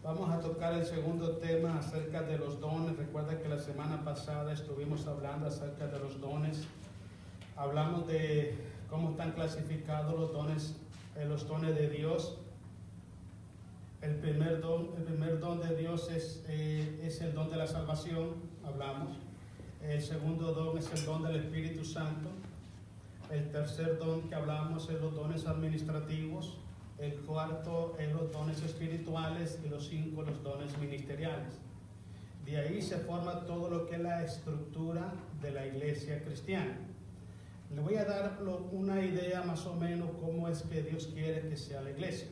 Vamos a tocar el segundo tema acerca de los dones. Recuerda que la semana pasada estuvimos hablando acerca de los dones. Hablamos de cómo están clasificados los dones de Dios. El primer don de Dios es el don de la salvación, hablamos. El segundo don es el don del Espíritu Santo. El tercer don que hablamos es los dones administrativos. El cuarto es los dones espirituales y los 5 los dones ministeriales. De ahí se forma todo lo que es la estructura de la iglesia cristiana. Le voy a dar una idea más o menos cómo es que Dios quiere que sea la iglesia.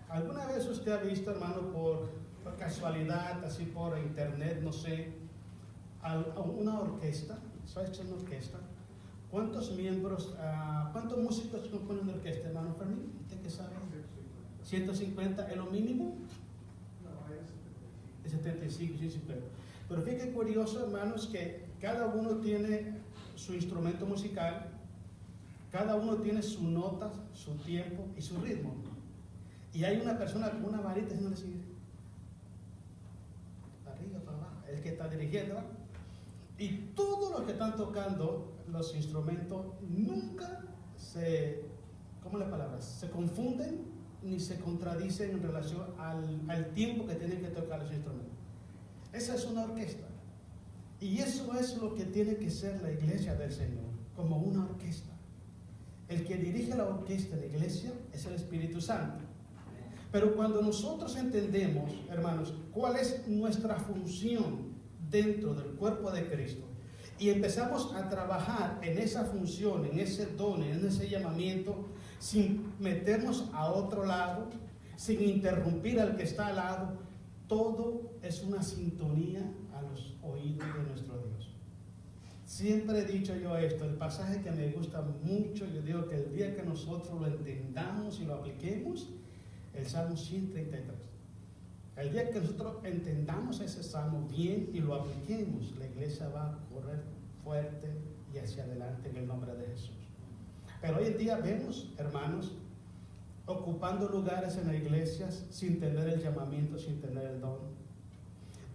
¿Alguna vez usted ha visto, hermano, por casualidad, así por internet, no sé, una orquesta? ¿Sabes qué es una orquesta? ¿Cuántos miembros, cuántos músicos componen una orquesta, hermano Fermín? ¿Usted qué sabe? 150, ¿es lo mínimo? No, es 75, 150. Pero fíjate curioso, hermanos, que cada uno tiene su instrumento musical, cada uno tiene su nota, su tiempo y su ritmo. Y hay una persona con una varita haciendo así, para arriba, para abajo, el que está dirigiendo, ¿verdad? Y todos los que están tocando los instrumentos nunca se confunden ni se contradicen en relación al tiempo que tienen que tocar los instrumentos. Esa es una orquesta. Y eso es lo que tiene que ser la iglesia del Señor, como una orquesta. El que dirige la orquesta de la iglesia es el Espíritu Santo. Pero cuando nosotros entendemos, hermanos, cuál es nuestra función dentro del cuerpo de Cristo, y empezamos a trabajar en esa función, en ese don, en ese llamamiento, sin meternos a otro lado, sin interrumpir al que está al lado, todo es una sintonía a los oídos de nuestro Dios. Siempre he dicho yo esto, el pasaje que me gusta mucho, yo digo que el día que nosotros lo entendamos y lo apliquemos, el Salmo 133. El día que nosotros entendamos ese salmo bien y lo apliquemos, la iglesia va a correr fuerte y hacia adelante en el nombre de Jesús. Pero hoy en día vemos, hermanos, ocupando lugares en las iglesias sin tener el llamamiento, sin tener el don.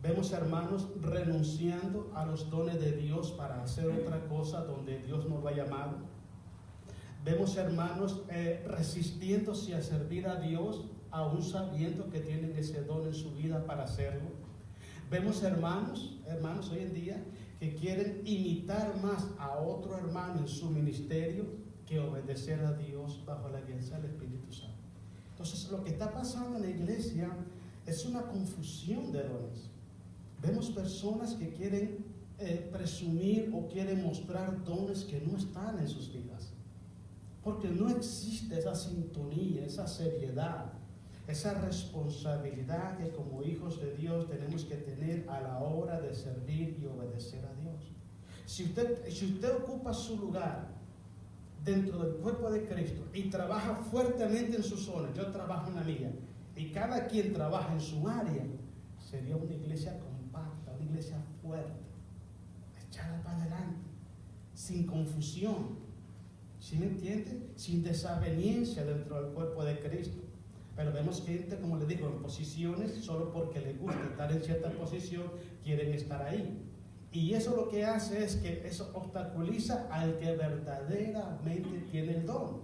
Vemos, hermanos, renunciando a los dones de Dios para hacer otra cosa donde Dios nos lo ha llamado. Vemos, hermanos, resistiéndose a servir a Dios, aún sabiendo que tienen ese don en su vida para hacerlo. Vemos hermanos hoy en día que quieren imitar más a otro hermano en su ministerio que obedecer a Dios bajo la guía del Espíritu Santo. Entonces, lo que está pasando en la iglesia es una confusión de dones. Vemos personas que quieren presumir o quieren mostrar dones que no están en sus vidas, porque no existe esa sintonía, esa seriedad, esa responsabilidad que como hijos de Dios tenemos que tener a la hora de servir y obedecer a Dios. Si usted ocupa su lugar dentro del cuerpo de Cristo y trabaja fuertemente en su zona, yo trabajo en la mía, y cada quien trabaja en su área, sería una iglesia compacta, una iglesia fuerte, echada para adelante, sin confusión, ¿sí me entiende? Sin desaveniencia dentro del cuerpo de Cristo. Pero vemos gente, como le digo, en posiciones, solo porque les gusta estar en cierta posición, quieren estar ahí. Y eso lo que hace es que eso obstaculiza al que verdaderamente tiene el don.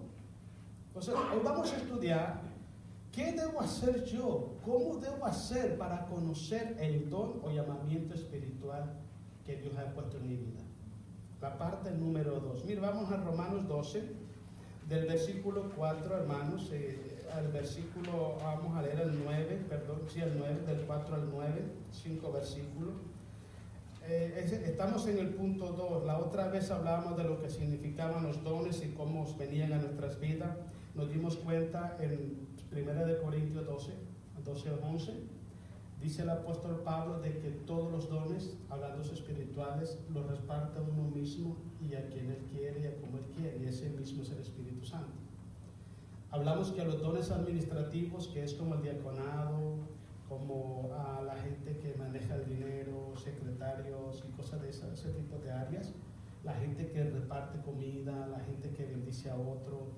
Entonces, hoy vamos a estudiar qué debo hacer yo, cómo debo hacer para conocer el don o llamamiento espiritual que Dios ha puesto en mi vida. La parte número 2. Mira, vamos a Romanos 12, del versículo 4, hermanos, al versículo, vamos a leer el 9, del 4 al 9, 5 versículos. Estamos en el punto 2. La otra vez hablábamos de lo que significaban los dones y cómo venían a nuestras vidas. Nos dimos cuenta en 1 Corintios 12, 11, dice el apóstol Pablo de que todos los dones, hablando espirituales, los reparte uno mismo y a quien él quiere y a como él quiere, y ese mismo es el Espíritu Santo. Hablamos que los dones administrativos, que es como el diaconado, como a la gente que maneja el dinero, secretarios y cosas de ese tipo de áreas, la gente que reparte comida, la gente que bendice a otro,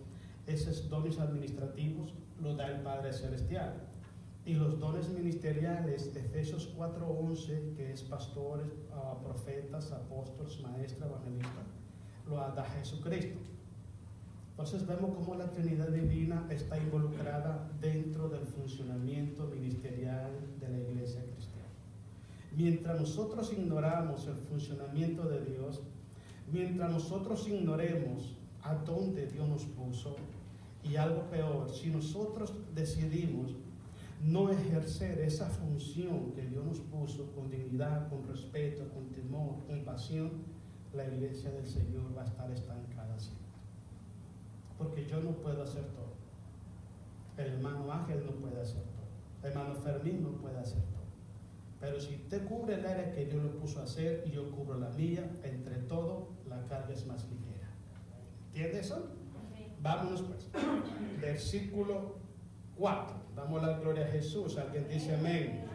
esos dones administrativos los da el Padre Celestial. Y los dones ministeriales, Efesios 4:11, que es pastores, profetas, apóstoles, maestros, evangelistas, lo da Jesucristo. Entonces vemos cómo la Trinidad Divina está involucrada dentro del funcionamiento ministerial de la iglesia cristiana. Mientras nosotros ignoramos el funcionamiento de Dios, mientras nosotros ignoremos a dónde Dios nos puso, y algo peor, si nosotros decidimos no ejercer esa función que Dios nos puso con dignidad, con respeto, con temor, con pasión, la iglesia del Señor va a estar estancada siempre. Porque yo no puedo hacer todo. El hermano Ángel no puede hacer todo. El hermano Fermín no puede hacer todo. Pero si usted cubre el área que Dios lo puso a hacer y yo cubro la mía, entre todo la carga es más ligera. ¿Entiende eso? Vámonos pues. Versículo 4. Damos la gloria a Jesús. Alguien dice amén.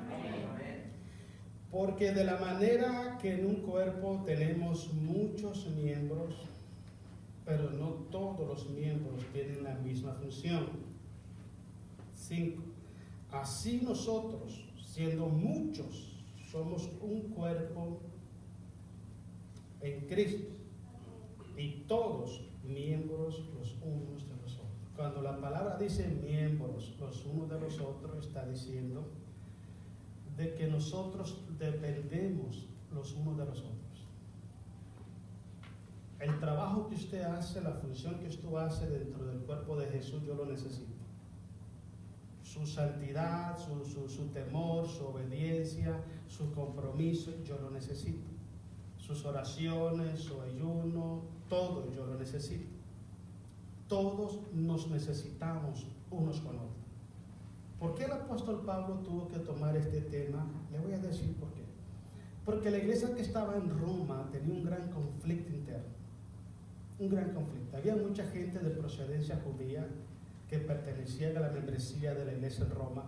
Porque de la manera que en un cuerpo tenemos muchos miembros, pero no todos los miembros tienen la misma función. 5. Así nosotros, siendo muchos, somos un cuerpo en Cristo y todos miembros los unos de los otros. Cuando la palabra dice miembros los unos de los otros, está diciendo de que nosotros dependemos los unos de los otros. El trabajo que usted hace, la función que usted hace dentro del cuerpo de Jesús, yo lo necesito. Su santidad, su temor, su obediencia, su compromiso, yo lo necesito. Sus oraciones, su ayuno, todo yo lo necesito. Todos nos necesitamos unos con otros. ¿Por qué el apóstol Pablo tuvo que tomar este tema? Le voy a decir por qué. Porque la iglesia que estaba en Roma tenía un gran conflicto interno. Un gran conflicto. Había mucha gente de procedencia judía que pertenecían a la membresía de la iglesia en Roma.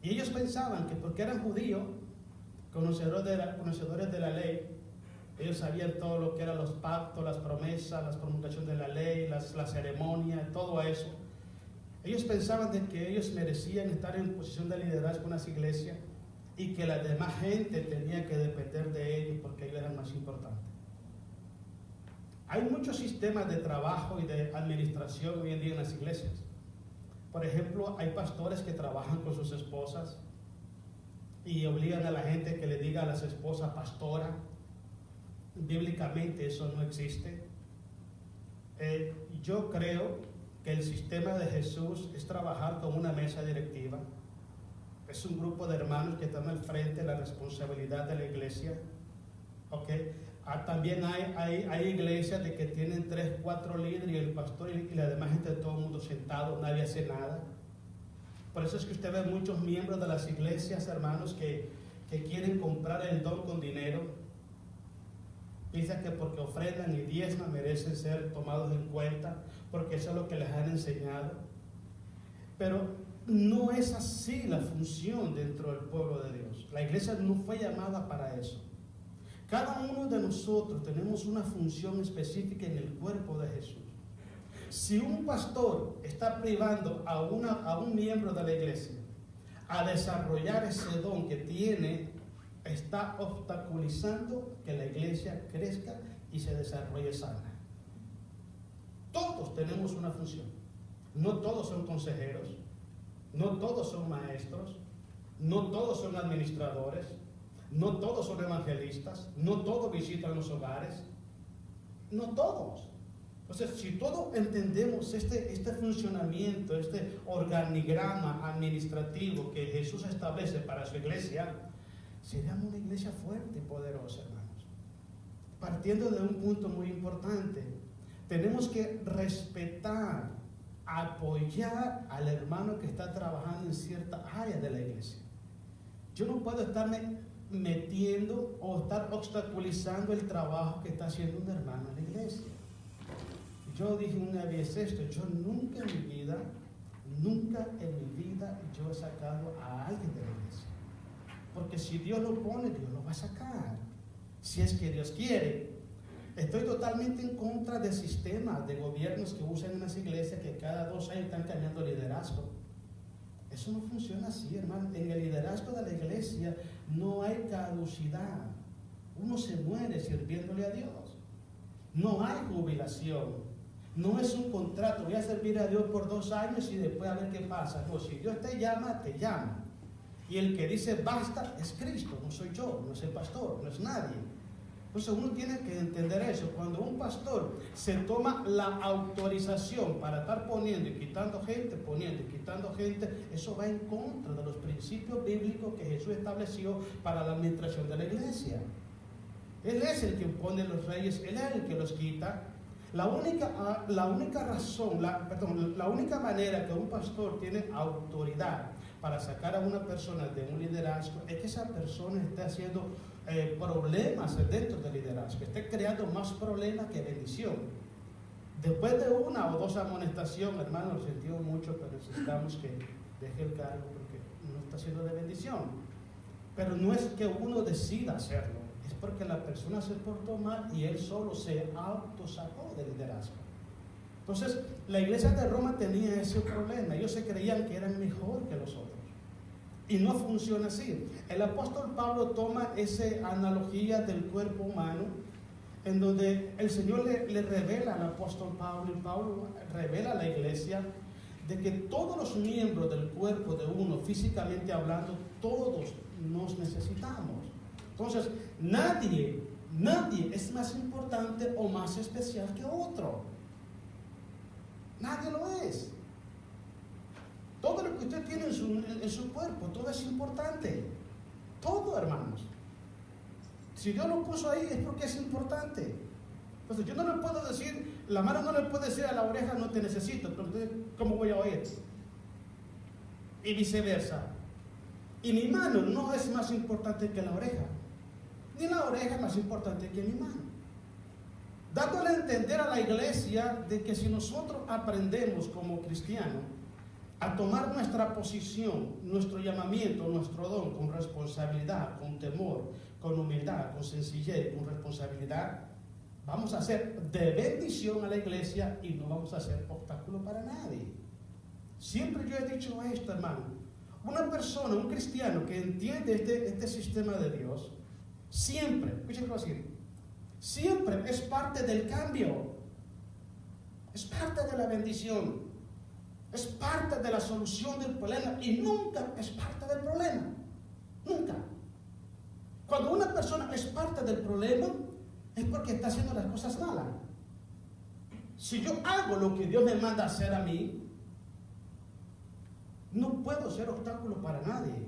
Y ellos pensaban que porque eran judíos, conocedores de la ley, ellos sabían todo lo que eran los pactos, las promesas, la promulgación de la ley, la ceremonia, todo eso. Ellos pensaban de que ellos merecían estar en posición de liderazgo en las iglesias y que la demás gente tenía que depender de ellos porque ellos eran más importantes. Hay muchos sistemas de trabajo y de administración hoy en día en las iglesias. Por ejemplo, hay pastores que trabajan con sus esposas y obligan a la gente que le diga a las esposas pastora. Bíblicamente eso no existe. Yo creo que el sistema de Jesús es trabajar con una mesa directiva. Es un grupo de hermanos que están al frente de la responsabilidad de la iglesia. ¿Okay? También hay iglesias de que tienen 3, 4 líderes y el pastor y la demás gente, todo el mundo sentado, nadie hace nada. Por eso es que usted ve muchos miembros de las iglesias, hermanos, que quieren comprar el don con dinero. Piensan que porque ofrendan y diezman merecen ser tomados en cuenta, porque eso es lo que les han enseñado. Pero no es así la función dentro del pueblo de Dios. La iglesia no fue llamada para eso. Cada uno de nosotros tenemos una función específica en el cuerpo de Jesús. Si un pastor está privando a un miembro de la iglesia a desarrollar ese don que tiene, está obstaculizando que la iglesia crezca y se desarrolle sana. Todos tenemos una función. No todos son consejeros, no todos son maestros, no todos son administradores, no todos son evangelistas, no todos visitan los hogares, no todos. Entonces, si todos entendemos este funcionamiento, este organigrama administrativo que Jesús establece para su iglesia, seríamos una iglesia fuerte y poderosa, hermanos. Partiendo de un punto muy importante, tenemos que respetar, apoyar al hermano que está trabajando en cierta área de la iglesia. Yo no puedo estarme metiendo o estar obstaculizando el trabajo que está haciendo un hermano en la iglesia. Yo dije una vez esto, yo nunca en mi vida yo he sacado a alguien de la iglesia. Porque si Dios lo pone, Dios lo va a sacar. Si es que Dios quiere. Estoy totalmente en contra del sistema de gobiernos que usan en las iglesias que cada 2 años están cambiando liderazgo. Eso no funciona así, hermano. En el liderazgo de la iglesia no hay caducidad. Uno se muere sirviéndole a Dios. No hay jubilación. No es un contrato. Voy a servir a Dios por 2 años y después a ver qué pasa. No, si Dios te llama, te llama. Y el que dice basta es Cristo, no soy yo, no es el pastor, no es nadie. Entonces uno tiene que entender eso. Cuando un pastor se toma la autorización para estar poniendo y quitando gente, eso va en contra de los principios bíblicos que Jesús estableció para la administración de la iglesia. Él es el que pone los reyes, Él es el que los quita. La única manera que un pastor tiene autoridad para sacar a una persona de un liderazgo es que esa persona esté haciendo problemas dentro del liderazgo, esté creando más problemas que bendición. Después de 1 o 2 amonestaciones, hermano, lo sentimos mucho, pero necesitamos que deje el cargo porque no está siendo de bendición. Pero no es que uno decida hacerlo, es porque la persona se portó mal y él solo se autosacó del liderazgo. Entonces, la iglesia de Roma tenía ese problema. Ellos se creían que eran mejor que los otros. Y no funciona así. El apóstol Pablo toma esa analogía del cuerpo humano, en donde el Señor le revela al apóstol Pablo, y Pablo revela a la iglesia, de que todos los miembros del cuerpo de uno, físicamente hablando, todos nos necesitamos. Entonces, nadie es más importante o más especial que otro. Nadie lo es. Todo lo que usted tiene en su cuerpo, todo es importante. Todo, hermanos. Si Dios lo puso ahí es porque es importante. Entonces yo no le puedo decir, la mano no le puede decir a la oreja no te necesito, entonces ¿cómo voy a oír? Y viceversa. Y mi mano no es más importante que la oreja, ni la oreja es más importante que mi mano. Dándole a entender a la iglesia de que si nosotros aprendemos como cristianos a tomar nuestra posición, nuestro llamamiento, nuestro don con responsabilidad, con temor, con humildad, con sencillez, con responsabilidad, vamos a ser de bendición a la iglesia y no vamos a ser obstáculo para nadie. Siempre yo he dicho esto, hermano. Una persona, un cristiano que entiende este sistema de Dios, siempre, escúchenlo así, siempre es parte del cambio, es parte de la bendición, es parte de la solución del problema y nunca es parte del problema. Nunca. Cuando una persona es parte del problema es porque está haciendo las cosas malas. Si yo hago lo que Dios me manda hacer a mí, no puedo ser obstáculo para nadie,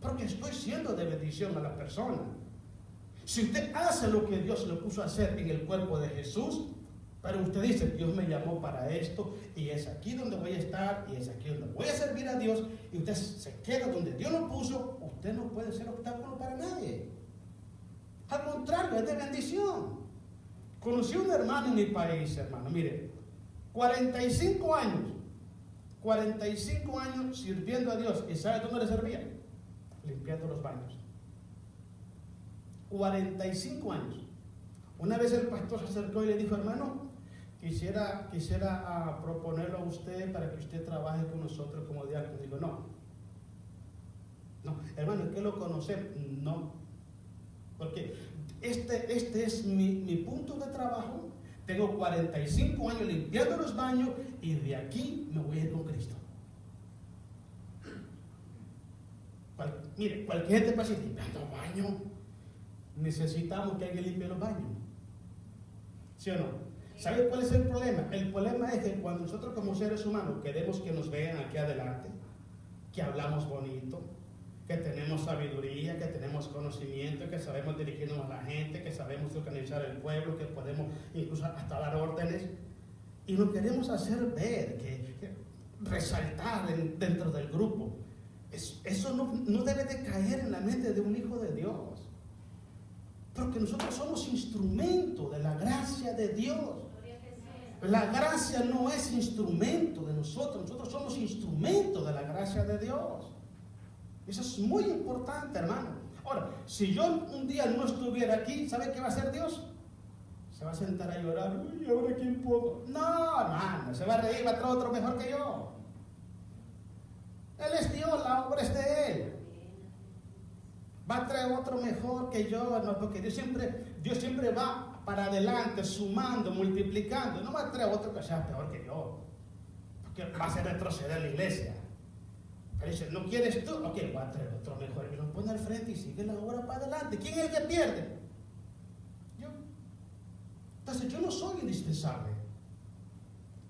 porque estoy siendo de bendición a la persona. Si usted hace lo que Dios le puso a hacer en el cuerpo de Jesús, pero usted dice, Dios me llamó para esto, y es aquí donde voy a estar, y es aquí donde voy a servir a Dios, y usted se queda donde Dios lo puso, usted no puede ser obstáculo para nadie. Al contrario, es de bendición. Conocí a un hermano en mi país, hermano, mire, 45 años sirviendo a Dios, ¿y sabe dónde le servía? Limpiando los baños. 45 años. Una vez el pastor se acercó y le dijo, hermano, quisiera proponerlo a usted para que usted trabaje con nosotros como diácono. Digo, no, hermano, ¿es que lo conocemos? No, porque este es mi punto de trabajo. Tengo 45 años limpiando los baños y de aquí me voy a ir con Cristo. Mire, cualquier gente pasa limpiando baños. Necesitamos que alguien limpie los baños. ¿Sí o no? ¿Sabe cuál es el problema? El problema es que cuando nosotros como seres humanos queremos que nos vean aquí adelante, que hablamos bonito, que tenemos sabiduría, que tenemos conocimiento, que sabemos dirigirnos a la gente, que sabemos organizar el pueblo, que podemos incluso hasta dar órdenes, y lo queremos hacer ver, que resaltar dentro del grupo. Eso no debe de caer en la mente de un hijo de Dios. Porque nosotros somos instrumento de la gracia de Dios. La gracia no es instrumento de nosotros somos instrumento de la gracia de Dios. Eso es muy importante, hermano. Ahora, si yo un día no estuviera aquí, ¿sabe qué va a hacer Dios? Se va a sentar a llorar. Uy, ¿y ahora quién puedo? No, hermano, se va a reír, va a traer otro mejor que yo. Él es Dios, la obra es de Él. Va a traer otro mejor que yo, hermano, porque Dios siempre va para adelante, sumando, multiplicando. No va a traer otro que sea peor que yo, porque va a hacer retroceder la iglesia. Pero dice, ¿no quieres tú? Ok, va a traer otro mejor. Y lo pone al frente y sigue la obra para adelante. ¿Quién es el que pierde? Yo. Entonces yo no soy indispensable.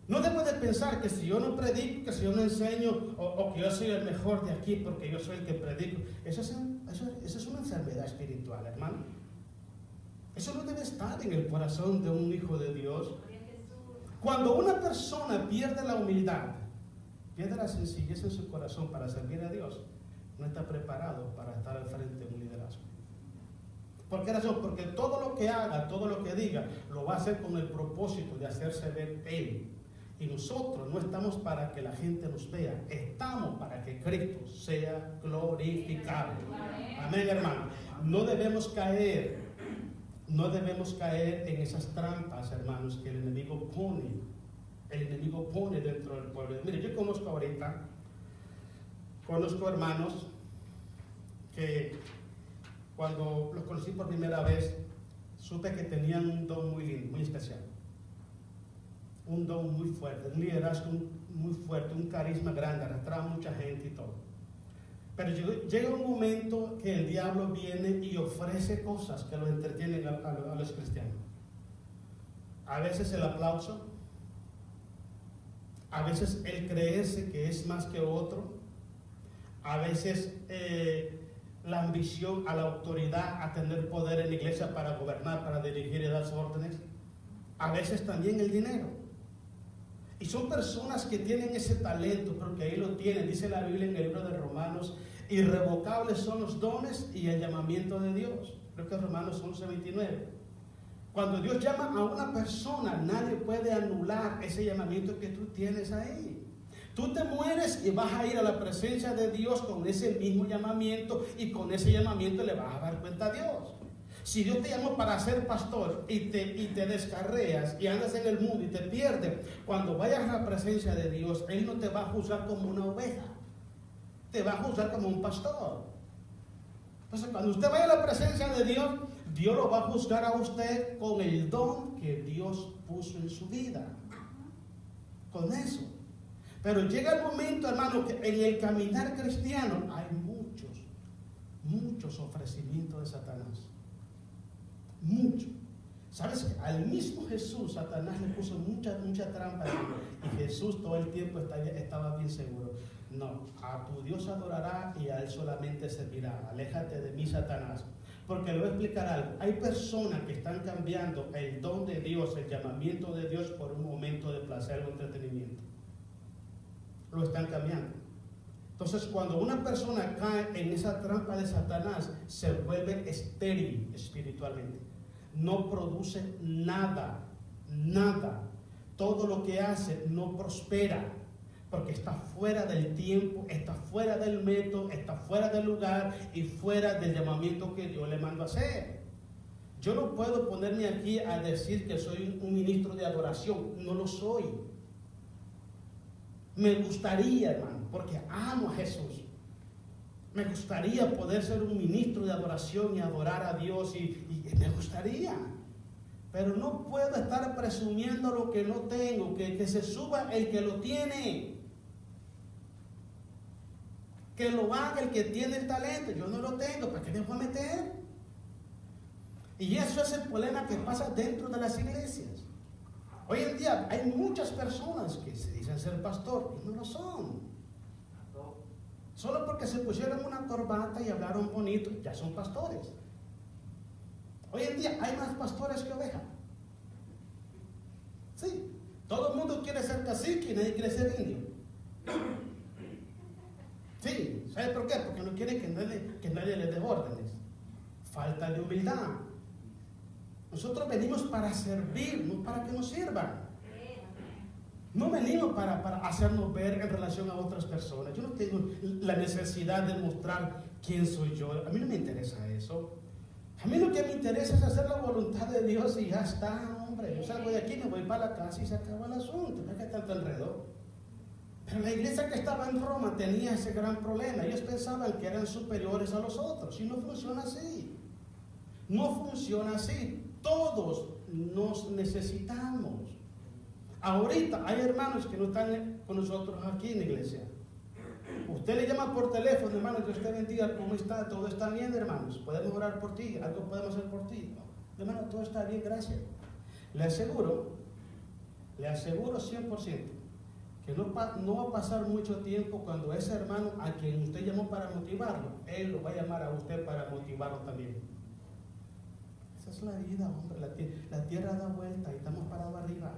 No debo de pensar que si yo no predico, que si yo no enseño, o que yo soy el mejor de aquí porque yo soy el que predico. Eso es una enfermedad espiritual, hermano. Eso no debe estar en el corazón de un hijo de Dios. Cuando una persona pierde la humildad, pierde la sencillez en su corazón para servir a Dios, no está preparado para estar al frente de un liderazgo. ¿Por qué razón? Porque todo lo que haga, todo lo que diga, lo va a hacer con el propósito de hacerse ver Él. Y nosotros no estamos para que la gente nos vea, estamos para que Cristo sea glorificado. Amén, hermano. No debemos caer en esas trampas, hermanos, que el enemigo pone. El enemigo pone dentro del pueblo. Mire, yo conozco hermanos que cuando los conocí por primera vez, supe que tenían un don muy lindo, muy especial. Un don muy fuerte, un liderazgo muy fuerte, un carisma grande, arrastraba a mucha gente y todo. Pero llega un momento que el diablo viene y ofrece cosas que los entretienen a los cristianos. A veces el aplauso, a veces el creerse que es más que otro, a veces la ambición a la autoridad, a tener poder en la iglesia para gobernar, para dirigir y dar órdenes, a veces también el dinero. Y son personas que tienen ese talento, porque ahí lo tienen, dice la Biblia en el libro de Romanos, irrevocables son los dones y el llamamiento de Dios. Creo que Romanos 11:29. Cuando Dios llama a una persona, nadie puede anular ese llamamiento que tú tienes ahí. Tú te mueres y vas a ir a la presencia de Dios con ese mismo llamamiento, y con ese llamamiento le vas a dar cuenta a Dios. Si Dios te llamó para ser pastor y te descarreas y andas en el mundo y te pierdes, cuando vayas a la presencia de Dios, Él no te va a juzgar como una oveja, te va a juzgar como un pastor. Entonces, cuando usted vaya a la presencia de Dios, Dios lo va a juzgar a usted con el don que Dios puso en su vida. Con eso. Pero llega el momento, hermano, que en el caminar cristiano hay muchos ofrecimientos de Satanás. Mucho. ¿Sabes que al mismo Jesús Satanás le puso mucha trampa? Y Jesús todo el tiempo estaba bien seguro. No, a tu Dios adorará y a Él solamente servirá. Aléjate de mí, Satanás. Porque le voy a explicar algo. Hay personas que están cambiando el don de Dios, el llamamiento de Dios, por un momento de placer o entretenimiento. Lo están cambiando. Entonces, cuando una persona cae en esa trampa de Satanás, se vuelve estéril espiritualmente. No produce nada. Todo lo que hace no prospera, porque está fuera del tiempo, está fuera del método, está fuera del lugar y fuera del llamamiento que Dios le mandó a hacer. Yo no puedo ponerme aquí a decir que soy un ministro de adoración, no lo soy. Me gustaría, hermano, porque amo a Jesús. Me gustaría poder ser un ministro de adoración y adorar a Dios, y me gustaría. Pero no puedo estar presumiendo lo que no tengo, que se suba el que lo tiene. Que lo haga el que tiene el talento. Yo no lo tengo, ¿para qué me voy a meter? Y eso es el problema que pasa dentro de las iglesias. Hoy en día hay muchas personas que se dicen ser pastor y no lo son. Solo porque se pusieron una corbata y hablaron bonito, ya son pastores. Hoy en día hay más pastores que ovejas. Sí, todo el mundo quiere ser cacique y nadie quiere ser indio. Sí, ¿sabe por qué? Porque no quiere que nadie les dé órdenes. Falta de humildad. Nosotros venimos para servir, no para que nos sirvan. No venimos para hacernos ver en relación a otras personas. Yo no tengo la necesidad de mostrar quién soy yo. A mí no me interesa eso. A mí lo que me interesa es hacer la voluntad de Dios y ya está, hombre. Yo salgo de aquí, me voy para la casa y se acaba el asunto. No es que tanto enredo. Pero la iglesia que estaba en Roma tenía ese gran problema. Ellos pensaban que eran superiores a los otros. Y no funciona así. No funciona así. Todos nos necesitamos. Ahorita hay hermanos que no están con nosotros aquí en la iglesia. Usted le llama por teléfono, hermano, Dios te bendiga, ¿cómo está? ¿Todo está bien, hermanos? ¿Podemos orar por ti? ¿Algo podemos hacer por ti? No. Hermano, todo está bien, gracias. Le aseguro 100% que no va a pasar mucho tiempo cuando ese hermano a quien usted llamó para motivarlo, él lo va a llamar a usted para motivarlo también. Esa es la vida, hombre. La tierra da vuelta y estamos parados arriba.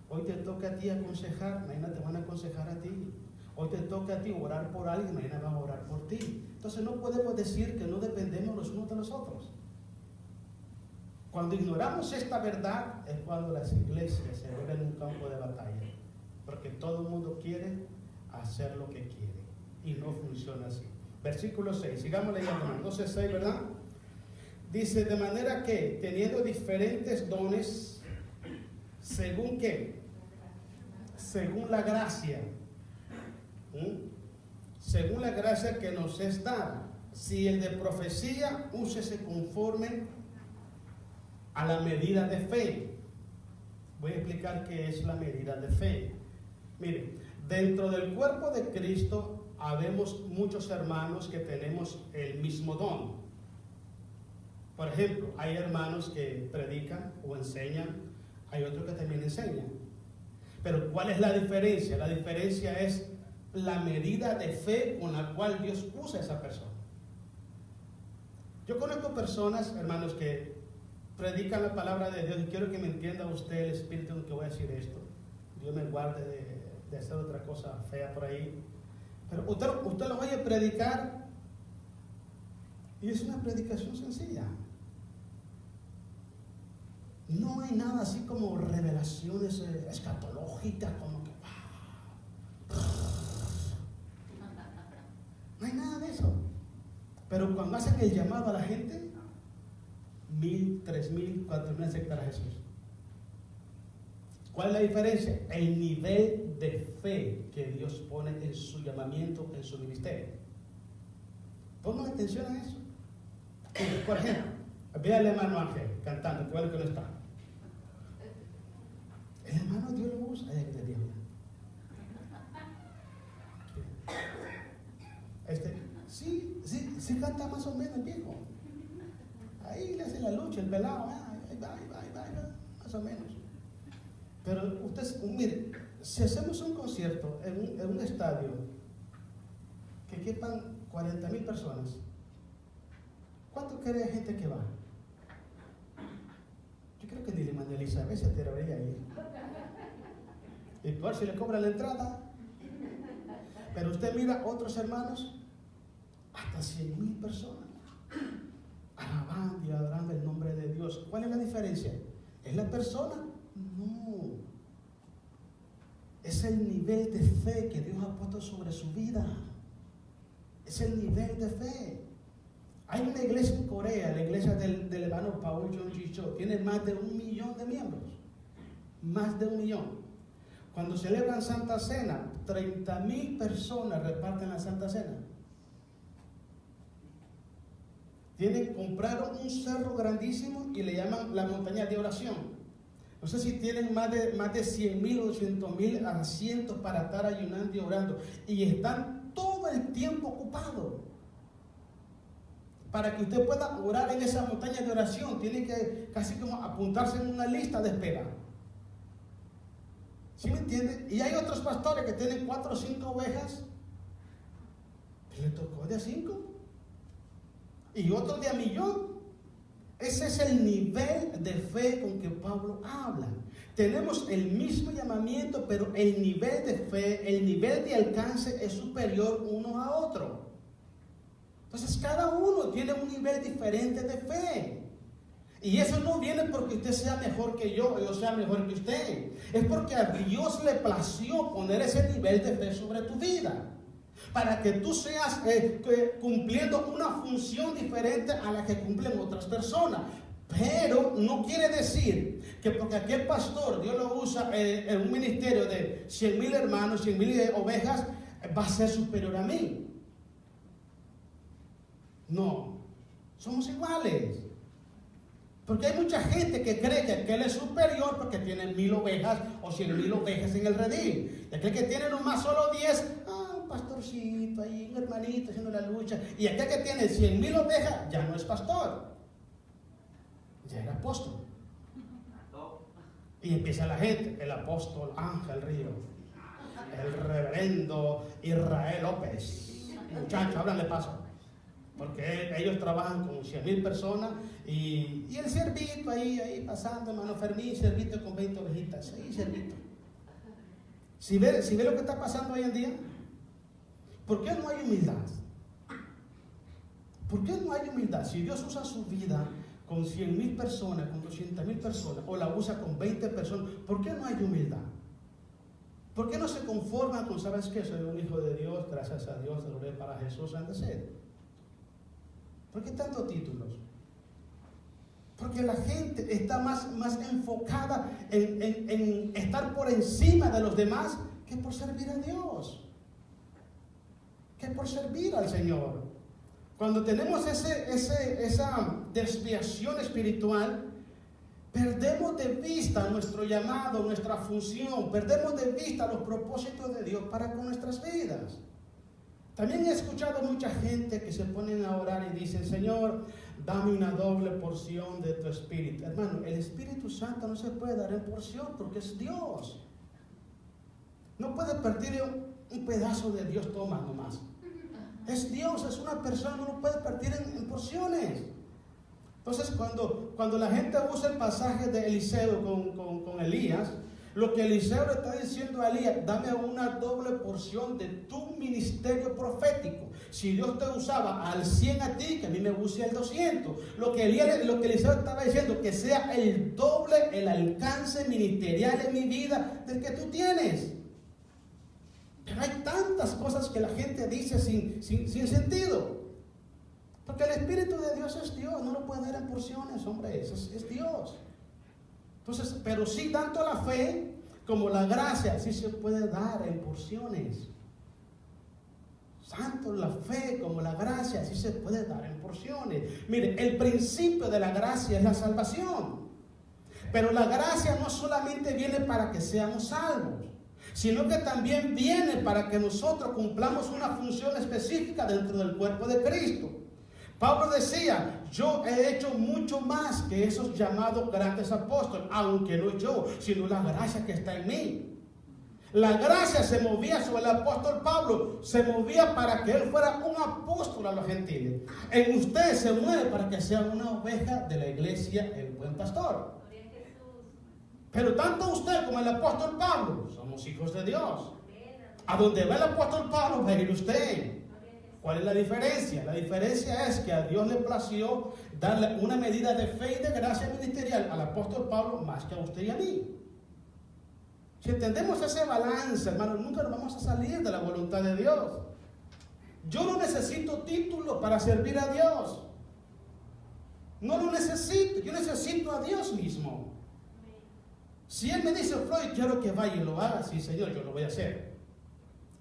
Hoy te toca a ti aconsejar, mañana te van a aconsejar a ti. Hoy te toca a ti orar por alguien, mañana van a orar por ti. Entonces no podemos decir que no dependemos los unos de los otros. Cuando ignoramos esta verdad es cuando las iglesias se vuelven un campo de batalla. Porque todo el mundo quiere hacer lo que quiere. Y no funciona así. Versículo 6, sigamos leyendo. Entonces 6, ¿verdad? Dice, de manera que teniendo diferentes dones, ¿según qué? Según la gracia. Según la gracia que nos es dada. Si el de profecía, úsese conforme a la medida de fe. Voy a explicar qué es la medida de fe. Mire, dentro del cuerpo de Cristo habemos muchos hermanos que tenemos el mismo don. Por ejemplo, hay hermanos que predican o enseñan, hay otros que también enseñan. Pero ¿cuál es la diferencia? La diferencia es la medida de fe con la cual Dios usa a esa persona. Yo conozco personas, hermanos, que predican la palabra de Dios, y quiero que me entienda usted el espíritu en que voy a decir esto. Dios me guarde de hacer otra cosa fea por ahí. Pero usted lo vaya a predicar y es una predicación sencilla. No hay nada así como revelaciones escatológicas, como que no hay nada de eso. Pero cuando hacen el llamado a la gente, 1,000, 3,000, 4,000 aceptan a Jesús. ¿Cuál es la diferencia? El nivel de fe que Dios pone en su llamamiento, en su ministerio. Pongan atención a eso. Por ejemplo, ve al hermano Ángel cantando, que bueno que no está. El hermano Dios lo usa. Sí canta más o menos el viejo. Ahí le hace la lucha, el pelado, ahí va, más o menos. Pero usted, mire, si hacemos un concierto en un estadio que quepan 40,000 personas, ¿cuánto cree gente que va? Yo creo que ni la hermana Elizabeth se atrevería a ir. Y por si le cobra la entrada. Pero usted mira otros hermanos, hasta 100,000 personas, alabando y adorando el nombre de Dios. ¿Cuál es la diferencia? ¿Es la persona? No. Es el nivel de fe que Dios ha puesto sobre su vida. Es el nivel de fe. Hay una iglesia en Corea, la iglesia del hermano Paul Jong-ji Cho, tiene más de 1 millón de miembros. Más de 1 millón. Cuando celebran Santa Cena, 30,000 personas reparten la Santa Cena. Compraron un cerro grandísimo y le llaman la montaña de oración. No sé si tienen más de 100,000 o 200,000 asientos para estar ayunando y orando. Y están todo el tiempo ocupados. Para que usted pueda orar en esa montaña de oración, tiene que casi como apuntarse en una lista de espera. ¿Sí me entiende? Y hay otros pastores que tienen 4 o 5 ovejas. Le tocó de a 5. Y otros de a 1,000,000. Ese es el nivel de fe con que Pablo habla. Tenemos el mismo llamamiento, pero el nivel de fe, el nivel de alcance es superior uno a otro. Entonces cada uno tiene un nivel diferente de fe. Y eso no viene porque usted sea mejor que yo sea mejor que usted. Es porque a Dios le plació poner ese nivel de fe sobre tu vida. Para que tú seas cumpliendo una función diferente a la que cumplen otras personas. Pero no quiere decir que porque aquel pastor Dios lo usa en un ministerio de 100,000 hermanos, 100,000 ovejas, va a ser superior a mí. No, somos iguales. Porque hay mucha gente que cree que él es superior porque tiene 1,000 ovejas o 100,000 ovejas en el redil. Y aquel que tiene nomás solo 10, un pastorcito ahí, un hermanito haciendo la lucha. Y aquel que tiene 100,000 ovejas ya no es pastor, ya era apóstol. Y empieza la gente, el apóstol Ángel Río, el reverendo Israel López. Muchachos, háblanle paso. Porque ellos trabajan con 100,000 personas y el ciervito ahí pasando, hermano Fermín, ciervito con 20 ovejitas, ahí ciervito. Si ve lo que está pasando hoy en día, ¿por qué no hay humildad? ¿Por qué no hay humildad? Si Dios usa su vida con 100,000 personas, con 200,000 personas, o la usa con 20 personas, ¿por qué no hay humildad? ¿Por qué no se conforman con, sabes qué, soy un hijo de Dios, gracias a Dios, lo para Jesús antes de ser? ¿Por qué tantos títulos? Porque la gente está más enfocada en estar por encima de los demás que por servir a Dios, que por servir al Señor. Cuando tenemos esa desviación espiritual, perdemos de vista nuestro llamado, nuestra función, perdemos de vista los propósitos de Dios para con nuestras vidas. También he escuchado mucha gente que se ponen a orar y dicen, Señor, dame una doble porción de tu Espíritu. Hermano, el Espíritu Santo no se puede dar en porción porque es Dios. No puede partir un pedazo de Dios, toma nomás. Es Dios, es una persona, no lo puede partir en porciones. Entonces, cuando la gente usa el pasaje de Eliseo con Elías, lo que Eliseo le está diciendo a Elías, dame una doble porción de tu ministerio profético. Si Dios te usaba al 100 a ti, que a mí me use al 200. Lo que Eliseo estaba diciendo, que sea el doble el alcance ministerial en mi vida del que tú tienes. Pero hay tantas cosas que la gente dice sin sentido. Porque el Espíritu de Dios es Dios, no lo puede dar en porciones, hombre, es Dios. Entonces, pero sí, tanto la fe como la gracia sí se puede dar en porciones. Tanto la fe como la gracia sí se puede dar en porciones. Mire, el principio de la gracia es la salvación. Pero la gracia no solamente viene para que seamos salvos, sino que también viene para que nosotros cumplamos una función específica dentro del cuerpo de Cristo. Pablo decía, yo he hecho mucho más que esos llamados grandes apóstoles, aunque no yo, sino la gracia que está en mí. La gracia se movía sobre el apóstol Pablo, se movía para que él fuera un apóstol a los gentiles. En usted se mueve para que sea una oveja de la iglesia, el buen pastor. Pero tanto usted como el apóstol Pablo somos hijos de Dios. A donde va el apóstol Pablo va a ir usted. ¿Cuál es la diferencia? La diferencia es que a Dios le plació darle una medida de fe y de gracia ministerial al apóstol Pablo más que a usted y a mí. Si entendemos ese balance, hermano, nunca nos vamos a salir de la voluntad de Dios. Yo no necesito título para servir a Dios. No lo necesito, yo necesito a Dios mismo. Si Él me dice, Floyd, quiero que vaya y lo haga, sí, Señor, yo lo voy a hacer.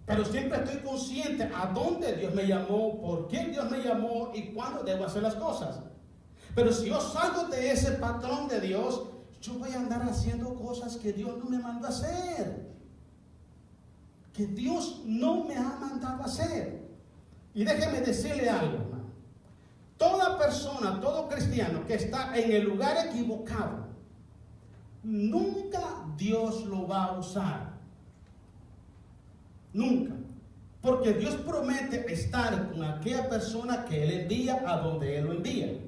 Pero siempre estoy consciente a dónde Dios me llamó, por qué Dios me llamó y cuándo debo hacer las cosas. Pero si yo salgo de ese patrón de Dios, yo voy a andar haciendo cosas que Dios no me mandó a hacer. Que Dios no me ha mandado a hacer. Y déjeme decirle algo, hermano. Toda persona, todo cristiano que está en el lugar equivocado, nunca Dios lo va a usar. Nunca. Porque Dios promete estar con aquella persona que Él envía a donde Él lo envía.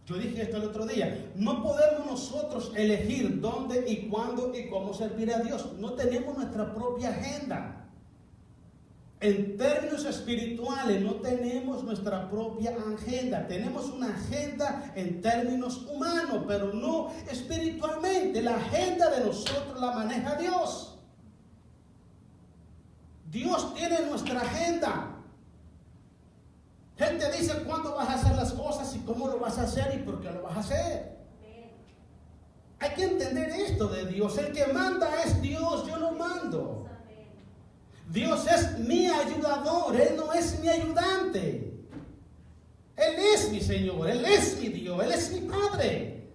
Yo dije esto el otro día. No podemos nosotros elegir dónde y cuándo y cómo servir a Dios. No tenemos nuestra propia agenda. En términos espirituales no tenemos nuestra propia agenda. Tenemos una agenda en términos humanos, pero no espiritualmente. La agenda de nosotros la maneja Dios. Dios tiene nuestra agenda. Él te dice cuándo vas a hacer las cosas y cómo lo vas a hacer y por qué lo vas a hacer. Hay que entender esto de Dios. El que manda es Dios, yo no mando. Dios es mi ayudador, Él no es mi ayudante. Él es mi Señor, Él es mi Dios, Él es mi Padre.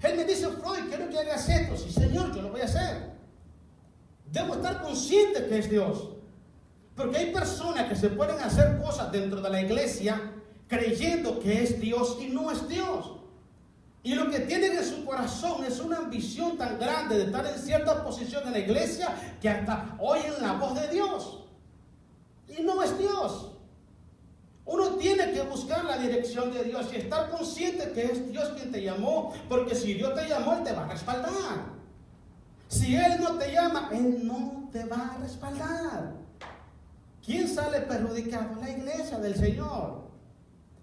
Él me dice, Freud, quiero que hagas esto. Sí, Señor, yo lo voy a hacer. Debo estar consciente que es Dios. Porque hay personas que se pueden hacer cosas dentro de la iglesia creyendo que es Dios y no es Dios. Y lo que tienen en su corazón es una ambición tan grande de estar en cierta posición en la iglesia que hasta oyen la voz de Dios. Y no es Dios. Uno tiene que buscar la dirección de Dios y estar consciente que es Dios quien te llamó, porque si Dios te llamó, Él te va a respaldar. Si Él no te llama, Él no te va a respaldar. ¿Quién sale perjudicado? La iglesia del Señor.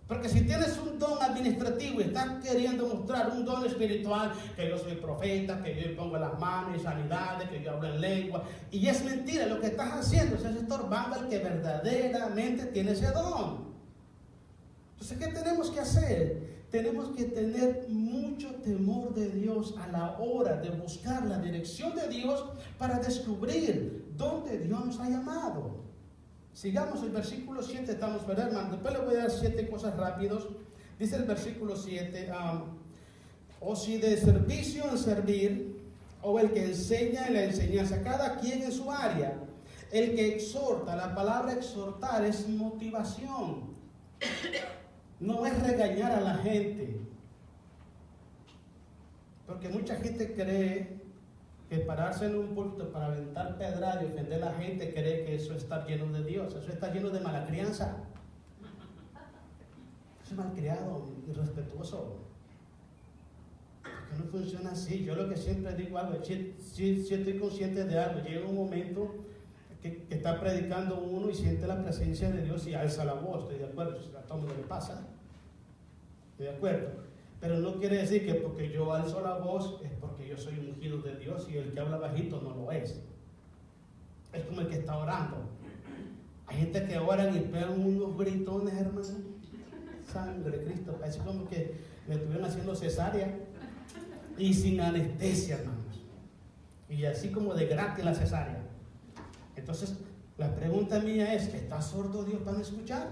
Porque si tienes un don administrativo y estás queriendo mostrar un don espiritual, que yo soy profeta, que yo pongo las manos y sanidades, que yo hablo en lengua, y es mentira, lo que estás haciendo es estorbando al que verdaderamente tiene ese don. Entonces, ¿qué tenemos que hacer? Tenemos que tener mucho temor de Dios a la hora de buscar la dirección de Dios para descubrir dónde Dios nos ha llamado. Sigamos el versículo 7, estamos, ¿verdad, hermano? Después le voy a dar 7 cosas rápidos. Dice el versículo 7, o si de servicio en servir, o el que enseña en la enseñanza, cada quien en su área. El que exhorta, la palabra exhortar es motivación. No es regañar a la gente. Porque mucha gente cree que pararse en un púlpito para aventar pedradas y ofender a la gente, cree que eso está lleno de Dios. Eso está lleno de mala crianza. Eso es malcriado, irrespetuoso. Porque no funciona así. Yo lo que siempre digo algo, si estoy consciente de algo, llega un momento que está predicando uno y siente la presencia de Dios y alza la voz. Estoy de acuerdo, a todo el mundo le pasa. Estoy de acuerdo. Pero no quiere decir que porque yo alzo la voz es porque yo soy ungido de Dios y el que habla bajito no lo es. Es como el que está orando. Hay gente que oran y pegan unos gritones, hermano. Sangre de Cristo. Parece como que me estuvieron haciendo cesárea y sin anestesia, hermanos. Y así como de gratis la cesárea. Entonces, la pregunta mía es, ¿está sordo Dios para no escuchar?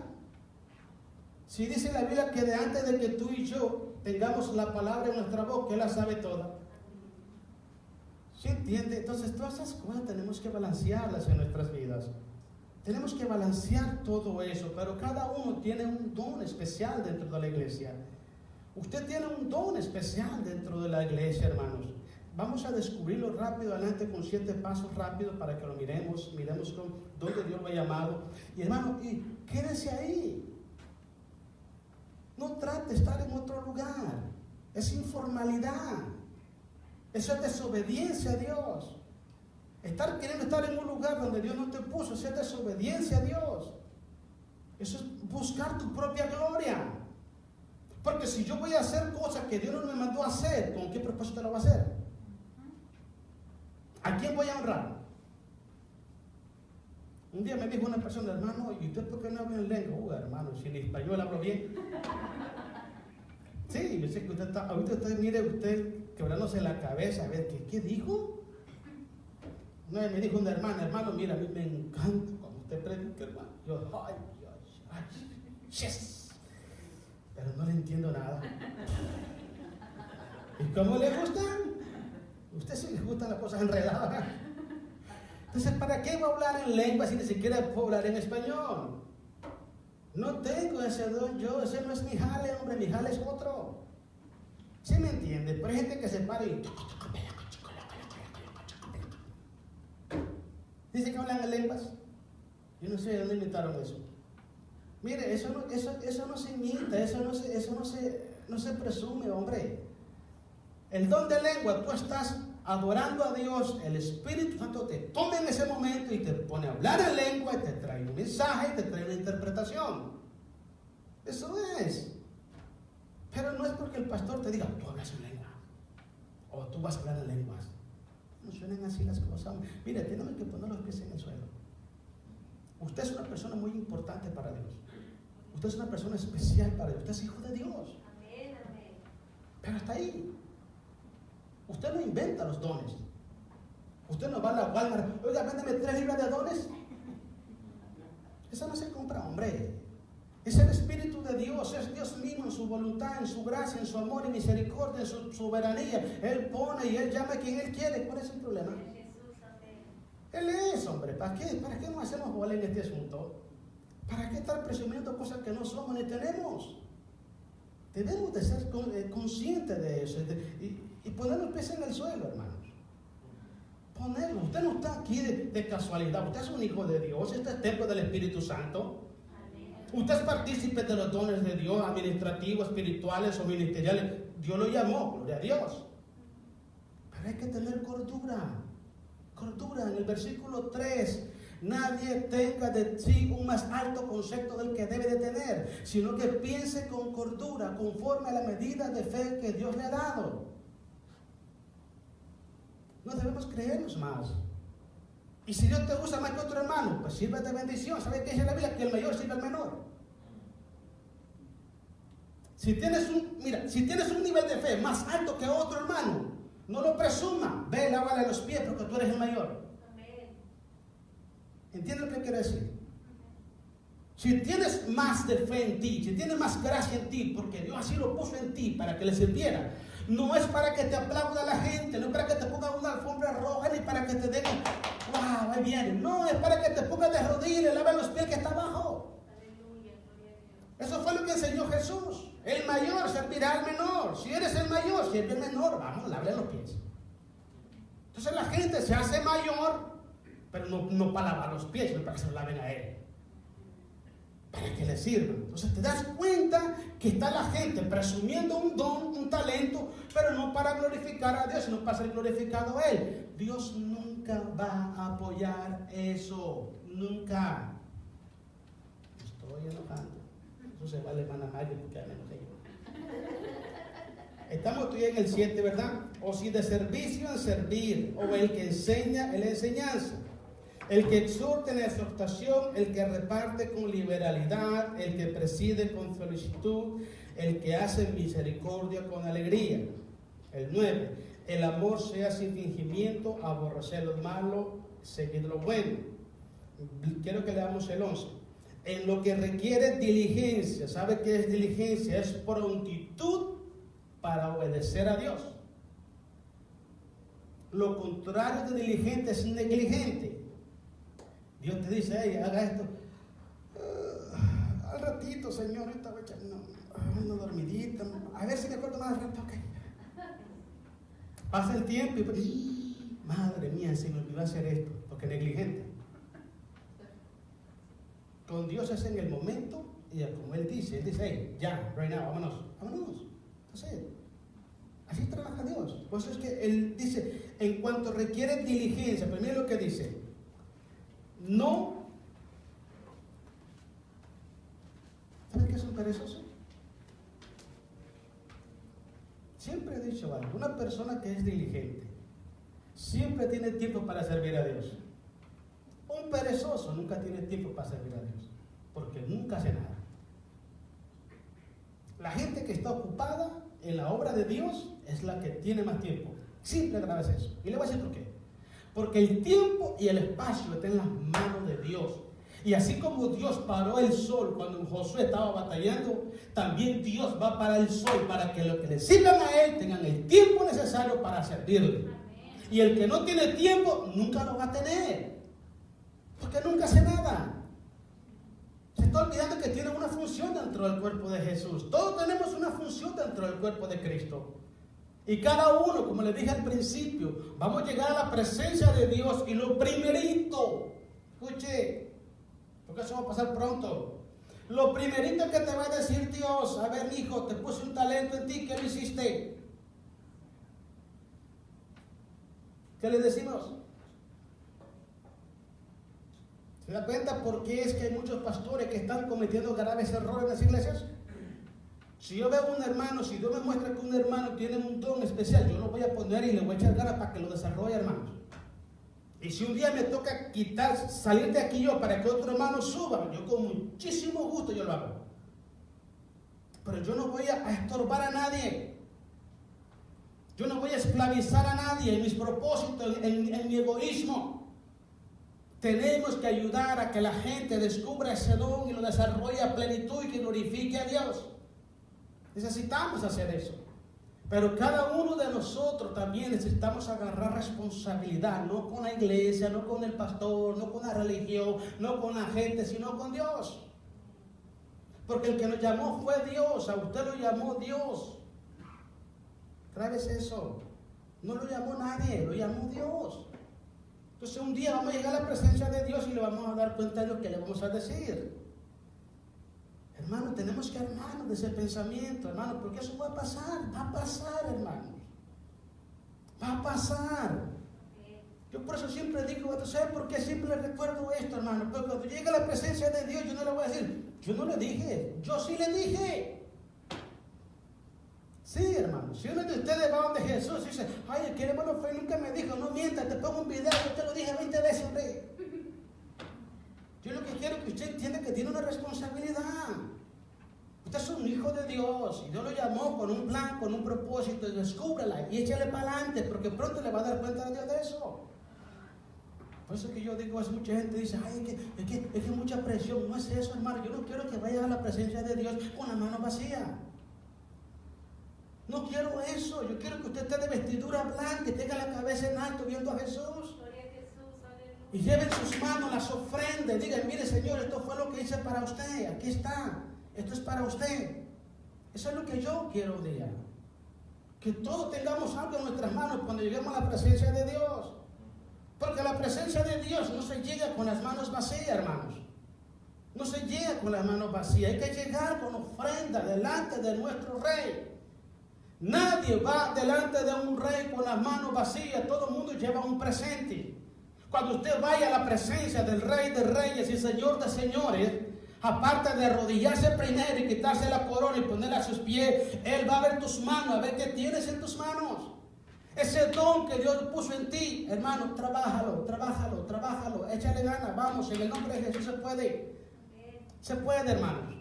Si dice la Biblia que de antes de que tú y yo tengamos la palabra en nuestra boca, Él la sabe toda. ¿Sí entiende? Entonces todas esas cosas tenemos que balancearlas en nuestras vidas. Tenemos que balancear todo eso, pero cada uno tiene un don especial dentro de la iglesia. Usted tiene un don especial dentro de la iglesia, hermanos. Vamos a descubrirlo rápido adelante con 7 pasos rápidos para que lo miremos con dónde Dios lo ha llamado. Y hermano, y quédese ahí. No trate de estar en otro lugar. Es informalidad. Eso es desobediencia a Dios. Queriendo estar en un lugar donde Dios no te puso, eso es desobediencia a Dios. Eso es buscar tu propia gloria. Porque si yo voy a hacer cosas que Dios no me mandó a hacer, ¿con qué propósito lo voy a hacer? ¿A quién voy a honrar? Un día me dijo una persona, hermano, ¿y usted por qué no habla en lengua? Hermano, si en español hablo bien. Sí, yo sé que usted está, ahorita mire usted quebrándose la cabeza, a ver, ¿qué dijo? Una vez me dijo una hermana, hermano, mira, a mí me encanta cuando usted predica, hermano. Yo, ay, yes. Pero no le entiendo nada. ¿Y cómo le gustan? Usted sí le gustan las cosas enredadas. Entonces, ¿para qué voy a hablar en lengua si ni siquiera puedo hablar en español? No tengo ese don yo, ese no es mi jale, hombre, mi jale es otro. ¿Sí me entiende? Pero hay gente que se para y dice que hablan en lenguas. Yo no sé de dónde inventaron eso. Mire, eso no se imita, eso no se presume, hombre. El don de lengua, tú estás adorando a Dios, el Espíritu Santo te toma en ese momento y te pone a hablar en lengua y te trae un mensaje y te trae una interpretación. Eso es. Pero no es porque el pastor te diga, tú hablas en lengua o tú vas a hablar en lenguas. No suenan así las cosas. Mire, tenemos que poner los pies en el suelo. Usted es una persona muy importante para Dios. Usted es una persona especial para Dios. Usted es hijo de Dios. Pero hasta ahí. Usted no inventa los dones. Usted no va a la Walmart. Oiga, véndeme 3 libras de dones. Eso no se compra, hombre. Es el Espíritu de Dios. Es Dios mismo en su voluntad, en su gracia, en su amor y misericordia, en su soberanía. Él pone y Él llama a quien Él quiere. ¿Cuál es el problema? Él es, hombre. ¿Para qué? ¿Para qué nos hacemos bola en este asunto? ¿Para qué estar presumiendo cosas que no somos ni tenemos? Debemos de ser conscientes de eso y poner los pies en el suelo, hermanos. Ponerlo. Usted no está aquí de casualidad. Usted es un hijo de Dios. Este es templo del Espíritu Santo. Usted es partícipe de los dones de Dios, administrativos, espirituales o ministeriales. Dios lo llamó, gloria a Dios. Pero hay que tener cordura. Cordura. En el versículo 3. Nadie tenga de sí un más alto concepto del que debe de tener, sino que piense con cordura, conforme a la medida de fe que Dios le ha dado. No debemos creernos más. Y si Dios te usa más que otro hermano, pues sirve de bendición. ¿Sabe qué dice la Biblia? Que el mayor sirve al menor. Si tienes un nivel de fe más alto que otro hermano, no lo presuma. Ve, lávale los pies porque tú eres el mayor. ¿Entiendes lo que quiero decir? Si tienes más de fe en ti, si tienes más gracia en ti, porque Dios así lo puso en ti para que le sirviera, no es para que te aplauda la gente, no es para que te ponga una alfombra roja, ni para que te den, wow, ahí viene. No, es para que te pongas de rodillas y le laves los pies que está abajo. Eso fue lo que enseñó Jesús. El mayor servirá al menor. Si eres el mayor, sirve al menor. Vamos, lávale los pies. Entonces la gente se hace mayor, pero no para lavar los pies, sino para que se lo laven a él. Para que le sirvan. Entonces te das cuenta que está la gente presumiendo un don, un talento, pero no para glorificar a Dios, sino para ser glorificado a Él. Dios nunca va a apoyar eso. Nunca. Me estoy enojando. Eso se va a hermana Mario porque ya me enojé. Estamos todavía en el 7, ¿verdad? O si de servicio en servir, o el que enseña en la enseñanza. El que exhorta en la exhortación, el que reparte con liberalidad, el que preside con solicitud, el que hace misericordia con alegría. El 9. El amor sea sin fingimiento, aborrecer lo malo, seguir lo bueno. Quiero que leamos el 11. En lo que requiere diligencia. ¿Sabe qué es diligencia? Es prontitud para obedecer a Dios. Lo contrario de diligente es negligente. Dios te dice, hey, haga esto. Al ratito, Señor, ahorita voy a echar una dormidita. A ver si me acuerdo más al rato, ok. Pasa el tiempo y pues, madre mía, se me olvidó hacer esto, porque es negligente. Con Dios es en el momento, y como Él dice, hey, ya, right now, vámonos. Entonces, así trabaja Dios. Por eso es que Él dice, en cuanto requiere diligencia, pero mira lo que dice. No. ¿Sabes qué es un perezoso? Siempre he dicho algo. Una persona que es diligente siempre tiene tiempo para servir a Dios. Un perezoso nunca tiene tiempo para servir a Dios, porque nunca hace nada. La gente que está ocupada en la obra de Dios es la que tiene más tiempo. Simple grave es eso. Y le voy a decir por qué. Porque el tiempo y el espacio están en las manos de Dios. Y así como Dios paró el sol cuando Josué estaba batallando, también Dios va a parar el sol para que los que le sirvan a Él tengan el tiempo necesario para servirle. Y el que no tiene tiempo, nunca lo va a tener. Porque nunca hace nada. Se está olvidando que tiene una función dentro del cuerpo de Jesús. Todos tenemos una función dentro del cuerpo de Cristo. Y cada uno, como les dije al principio, vamos a llegar a la presencia de Dios y lo primerito, escuche, porque eso va a pasar pronto. Lo primerito que te va a decir Dios, a ver, hijo, te puse un talento en ti, ¿qué lo hiciste? ¿Qué le decimos? ¿Se da cuenta por qué es que hay muchos pastores que están cometiendo graves errores en las iglesias? Si yo veo a un hermano, si Dios me muestra que un hermano tiene un don especial, yo lo voy a poner y le voy a echar ganas para que lo desarrolle, hermanos. Y si un día me toca salir de aquí yo para que otro hermano suba, yo con muchísimo gusto yo lo hago. pero yo no voy a estorbar a nadie. Yo no voy a esclavizar a nadie en mis propósitos, en mi egoísmo. Tenemos que ayudar a que la gente descubra ese don y lo desarrolle a plenitud y que glorifique a Dios. Necesitamos hacer eso. Pero cada uno de nosotros también necesitamos agarrar responsabilidad, no con la iglesia, no con el pastor, no con la religión, no con la gente, sino con Dios. Porque el que nos llamó fue Dios, a usted lo llamó Dios. ¿Sabes eso? No lo llamó nadie, lo llamó Dios. Entonces un día vamos a llegar a la presencia de Dios y le vamos a dar cuenta de lo que le vamos a decir. Hermano, tenemos que armarnos de ese pensamiento, hermano, porque eso va a pasar, hermanos. Va a pasar. Yo por eso siempre digo, ¿sabes por qué siempre le recuerdo esto, hermano? Porque cuando llega a la presencia de Dios, yo no le voy a decir, yo no le dije, yo sí le dije. Sí, hermano, si uno de ustedes va donde Jesús y dice, ay, el que hermano fue nunca me dijo, no mientas, te pongo un video, yo te lo dije 20 veces, hombre. Yo lo que quiero es que usted entienda que tiene una responsabilidad. Usted es un hijo de Dios y Dios lo llamó con un plan, con un propósito, y descúbrala y échale para adelante, porque pronto le va a dar cuenta a Dios de eso. Por eso que yo digo, hace mucha gente dice, ay, es que mucha presión. No es eso, hermano. Yo no quiero que vaya a la presencia de Dios con la mano vacía. No quiero eso. Yo quiero que usted esté de vestidura blanca, que tenga la cabeza en alto viendo a Jesús. Y lleven sus manos las ofrendas. Digan, mire, Señor, esto fue lo que hice para usted. Aquí está. Esto es para usted. Eso es lo que yo quiero un día. Que todos tengamos algo en nuestras manos cuando lleguemos a la presencia de Dios. Porque la presencia de Dios no se llega con las manos vacías, hermanos. No se llega con las manos vacías. Hay que llegar con ofrenda delante de nuestro Rey. Nadie va delante de un rey con las manos vacías. Todo el mundo lleva un presente. Cuando usted vaya a la presencia del Rey de Reyes y Señor de Señores, aparte de arrodillarse primero y quitarse la corona y ponerla a sus pies, Él va a ver tus manos, a ver qué tienes en tus manos. Ese don que Dios puso en ti, hermano, trabájalo, échale ganas, vamos, en el nombre de Jesús se puede. Se puede, hermanos,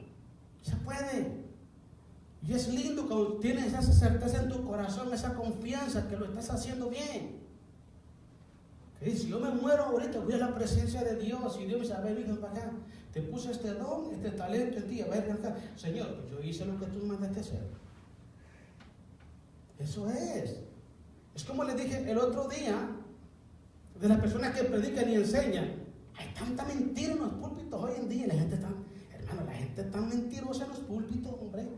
se puede. Y es lindo cuando tienes esa certeza en tu corazón, esa confianza que lo estás haciendo bien. Que si yo me muero ahorita, voy a la presencia de Dios y Dios me dice, a ver, ven para acá, te puse este don, este talento en ti, a ver, ven acá. Señor, pues yo hice lo que tú me mandaste hacer. Eso es. Es como les dije el otro día, de las personas que predican y enseñan. Hay tanta mentira en los púlpitos hoy en día. La gente está tan mentirosa en los púlpitos, hombre.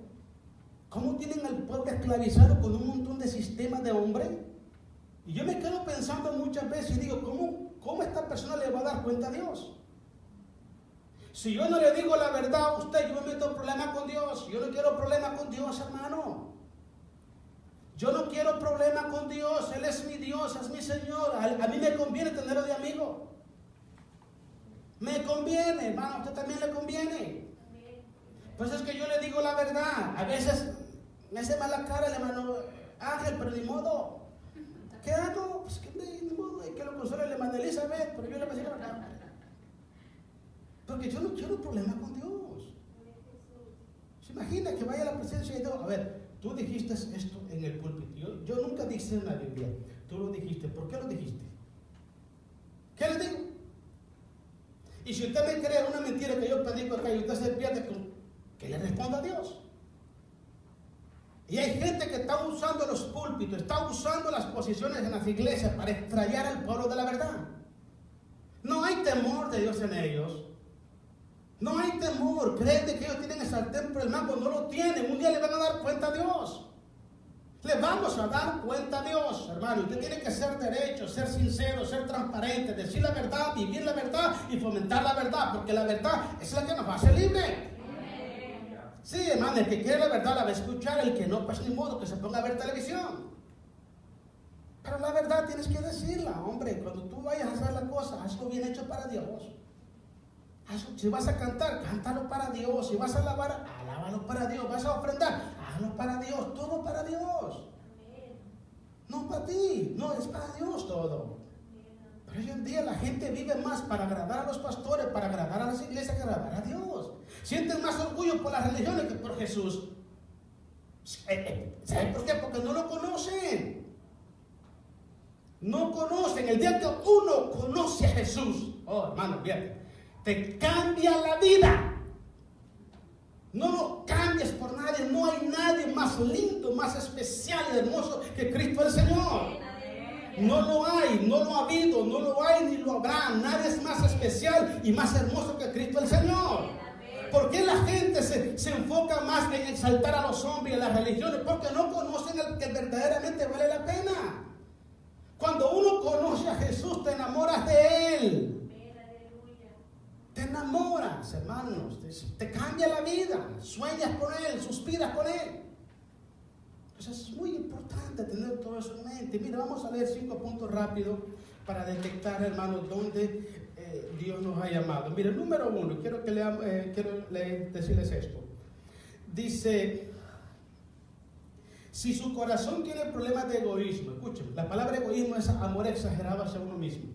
¿Cómo tienen al pueblo esclavizado con un montón de sistemas de hombre? Y yo me quedo pensando muchas veces y digo, ¿cómo esta persona le va a dar cuenta a Dios? Si yo no le digo la verdad a usted, yo me meto en problemas con Dios. Yo no quiero problemas con Dios, hermano. Yo no quiero problemas con Dios. Él es mi Dios, es mi Señor. A mí me conviene tenerlo de amigo. Me conviene, hermano, a usted también le conviene. Pues es que yo le digo la verdad. A veces me hace mala cara el hermano Ángel, pero ni modo. ¿Qué hago? Pues que ni modo, hay que lo consuele el hermano Elizabeth, pero yo le voy a decir la verdad. Porque yo no quiero problemas con Dios. ¿Se imagina que vaya a la presencia de Dios? A ver, tú dijiste esto en el púlpito. Yo nunca dije en la Biblia. Tú lo dijiste. ¿Por qué lo dijiste? ¿Qué le digo? Y si usted me cree una mentira que yo predico acá y usted se pierde, que le responda a Dios. Y hay gente que está usando los púlpitos, está usando las posiciones en las iglesias para extrañar al pueblo de la verdad. No hay temor de Dios en ellos. No hay temor. Creen que ellos tienen el sartén por el mango. No lo tienen. Un día le van a dar cuenta a Dios. Le vamos a dar cuenta a Dios, hermano. Usted tiene que ser derecho, ser sincero, ser transparente, decir la verdad, vivir la verdad y fomentar la verdad, porque la verdad es la que nos hace libre. Sí, hermano, el que quiere la verdad la va a escuchar, el que no, pues ni modo, que se ponga a ver televisión. Pero la verdad tienes que decirla, hombre. Cuando tú vayas a hacer la cosa, hazlo bien hecho para Dios. Si vas a cantar, cántalo para Dios. Si vas a alabar, alábalo para Dios. Vas a ofrendar, hazlo para Dios. Todo para Dios. No para ti, no, es para Dios todo. Pero hoy en día la gente vive más para agradar a los pastores, para agradar a las iglesias, que agradar a Dios. Sienten más orgullo por las religiones que por Jesús. ¿Saben por qué? Porque no lo conocen. No conocen. El día que uno conoce a Jesús, oh hermano, bien, te cambia la vida. No lo cambies por nadie. No hay nadie más lindo, más especial y hermoso que Cristo el Señor. No lo hay, no lo ha habido, no lo hay ni lo habrá. Nadie es más especial y más hermoso que Cristo el Señor. ¿Por qué la gente se enfoca más en exaltar a los hombres y a las religiones? Porque no conocen el que verdaderamente vale la pena. Cuando uno conoce a Jesús, te enamoras de Él. Te enamoras, hermanos. Te cambia la vida. Sueñas con Él, suspiras con Él. Entonces es muy importante tener todo eso en mente. Mira, vamos a leer 5 puntos rápidos para detectar, hermanos, dónde Dios nos ha llamado. Mire, número 1, quiero decirles esto. Dice, si su corazón tiene problemas de egoísmo, escuchen, la palabra egoísmo es amor exagerado hacia uno mismo.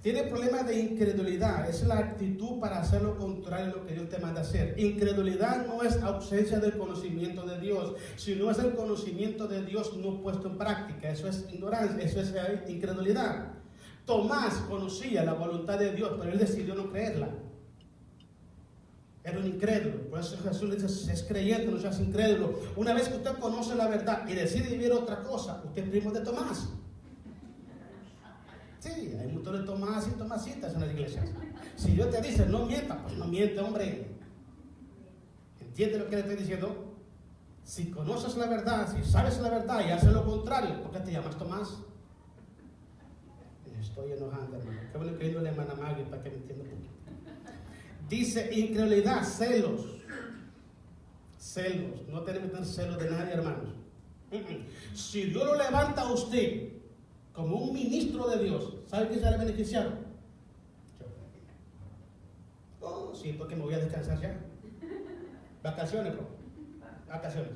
Tiene problemas de incredulidad, es la actitud para hacer lo contrario a lo que Dios te manda hacer. Incredulidad no es ausencia del conocimiento de Dios, sino es el conocimiento de Dios no puesto en práctica. Eso es ignorancia, eso es incredulidad. Tomás conocía la voluntad de Dios, pero él decidió no creerla. Era un incrédulo. Por eso Jesús le dice, es creyente, no seas incrédulo. Una vez que usted conoce la verdad y decide vivir otra cosa, usted es primo de Tomás. Sí, hay muchos de Tomás y Tomasitas en las iglesias. Si Dios te dice, no mienta, pues no miente, hombre. ¿Entiende lo que le estoy diciendo? Si conoces la verdad, si sabes la verdad y haces lo contrario, ¿por qué te llamas Tomás? Estoy enojando, hermano. Qué bueno que vino la hermana Maggie para que me entienda un poquito. Dice incredulidad, celos. Celos. No tenemos que tener celos de nadie, hermanos. Si Dios lo levanta a usted como un ministro de Dios, ¿sabe quién sale beneficiado? Yo. Oh, sí, porque me voy a descansar ya. Vacaciones, bro. Vacaciones.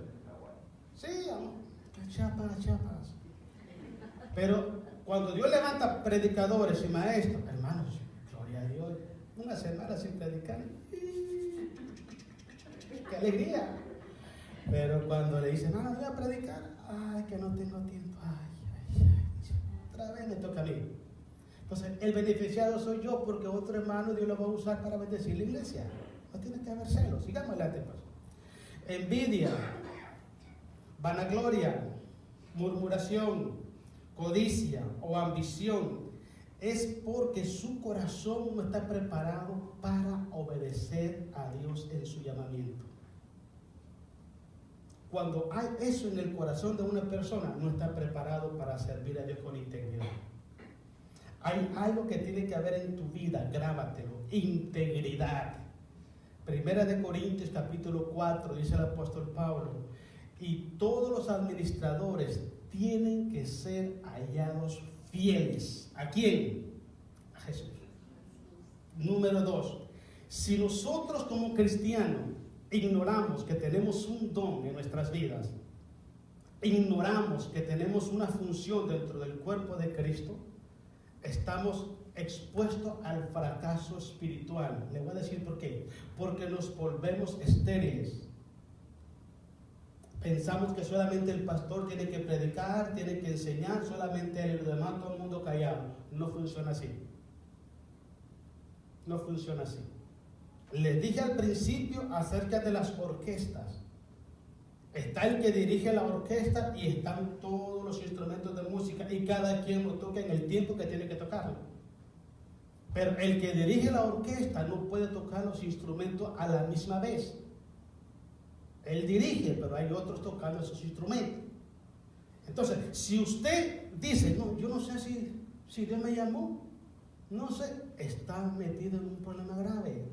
Sí, amor. Chapas. Pero cuando Dios levanta predicadores y maestros, hermanos, gloria a Dios, una semana sin predicar, ¡qué alegría! Pero cuando le dicen, no voy a predicar, ay, que no tengo tiempo, ay, otra vez me toca a mí. Entonces, el beneficiado soy yo, porque otro hermano Dios lo va a usar para bendecir la iglesia. No tiene que haber celos. Sigamos adelante, pues. Envidia, vanagloria, murmuración, codicia o ambición es porque su corazón no está preparado para obedecer a Dios en su llamamiento. Cuando hay eso en el corazón de una persona, no está preparado para servir a Dios con integridad. Hay algo que tiene que haber en tu vida, grábatelo, integridad. Primera de Corintios capítulo 4, dice el apóstol Pablo, y todos los administradores tienen que ser hallados fieles. ¿A quién? A Jesús. Número 2, si nosotros como cristianos ignoramos que tenemos un don en nuestras vidas, ignoramos que tenemos una función dentro del cuerpo de Cristo, estamos expuestos al fracaso espiritual. Le voy a decir por qué. Porque nos volvemos estériles. Pensamos que solamente el pastor tiene que predicar, tiene que enseñar, solamente él y los demás, todo el mundo callado. No funciona así. No funciona así. Les dije al principio acerca de las orquestas. Está el que dirige la orquesta y están todos los instrumentos de música y cada quien lo toca en el tiempo que tiene que tocarlo. Pero el que dirige la orquesta no puede tocar los instrumentos a la misma vez. Él dirige, pero hay otros tocando esos instrumentos. Entonces, si usted dice, no, yo no sé si Dios me llamó, no sé, está metido en un problema grave.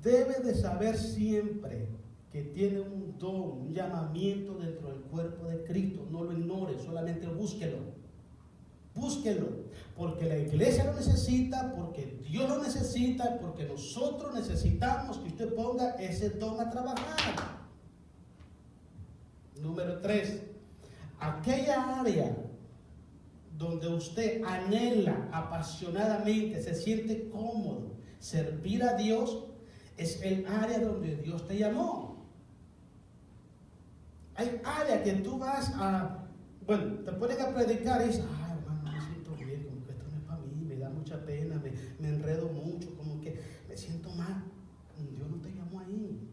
Debe de saber siempre que tiene un don, un llamamiento dentro del cuerpo de Cristo. No lo ignore, solamente búsquelo. Búsquelo, porque la iglesia lo necesita, porque Dios lo necesita, porque nosotros necesitamos que usted ponga ese don a trabajar. Número 3, aquella área donde usted anhela apasionadamente, se siente cómodo servir a Dios, es el área donde Dios te llamó. Hay áreas que tú vas a, bueno, te ponen a predicar y dices, ay hermano, me siento bien, como que esto no es para mí, me da mucha pena, me enredo mucho, como que me siento mal. Dios no te llamó ahí.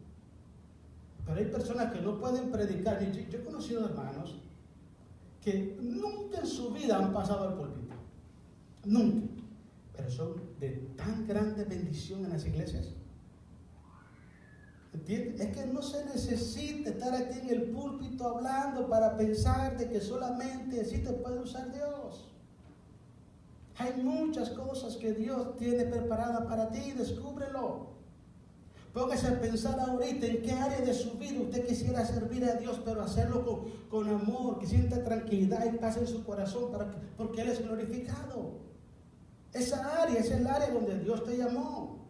Pero hay personas que no pueden predicar. Yo he conocido hermanos que nunca en su vida han pasado al púlpito. Nunca. Pero son de tan grande bendición en las iglesias. ¿Entiendes? Es que no se necesita estar aquí en el púlpito hablando para pensar de que solamente así te puede usar Dios. Hay muchas cosas que Dios tiene preparadas para ti, descúbrelo. Póngase a pensar ahorita en qué área de su vida usted quisiera servir a Dios, pero hacerlo con amor, que sienta tranquilidad y paz en su corazón porque Él es glorificado. Esa área es el área donde Dios te llamó.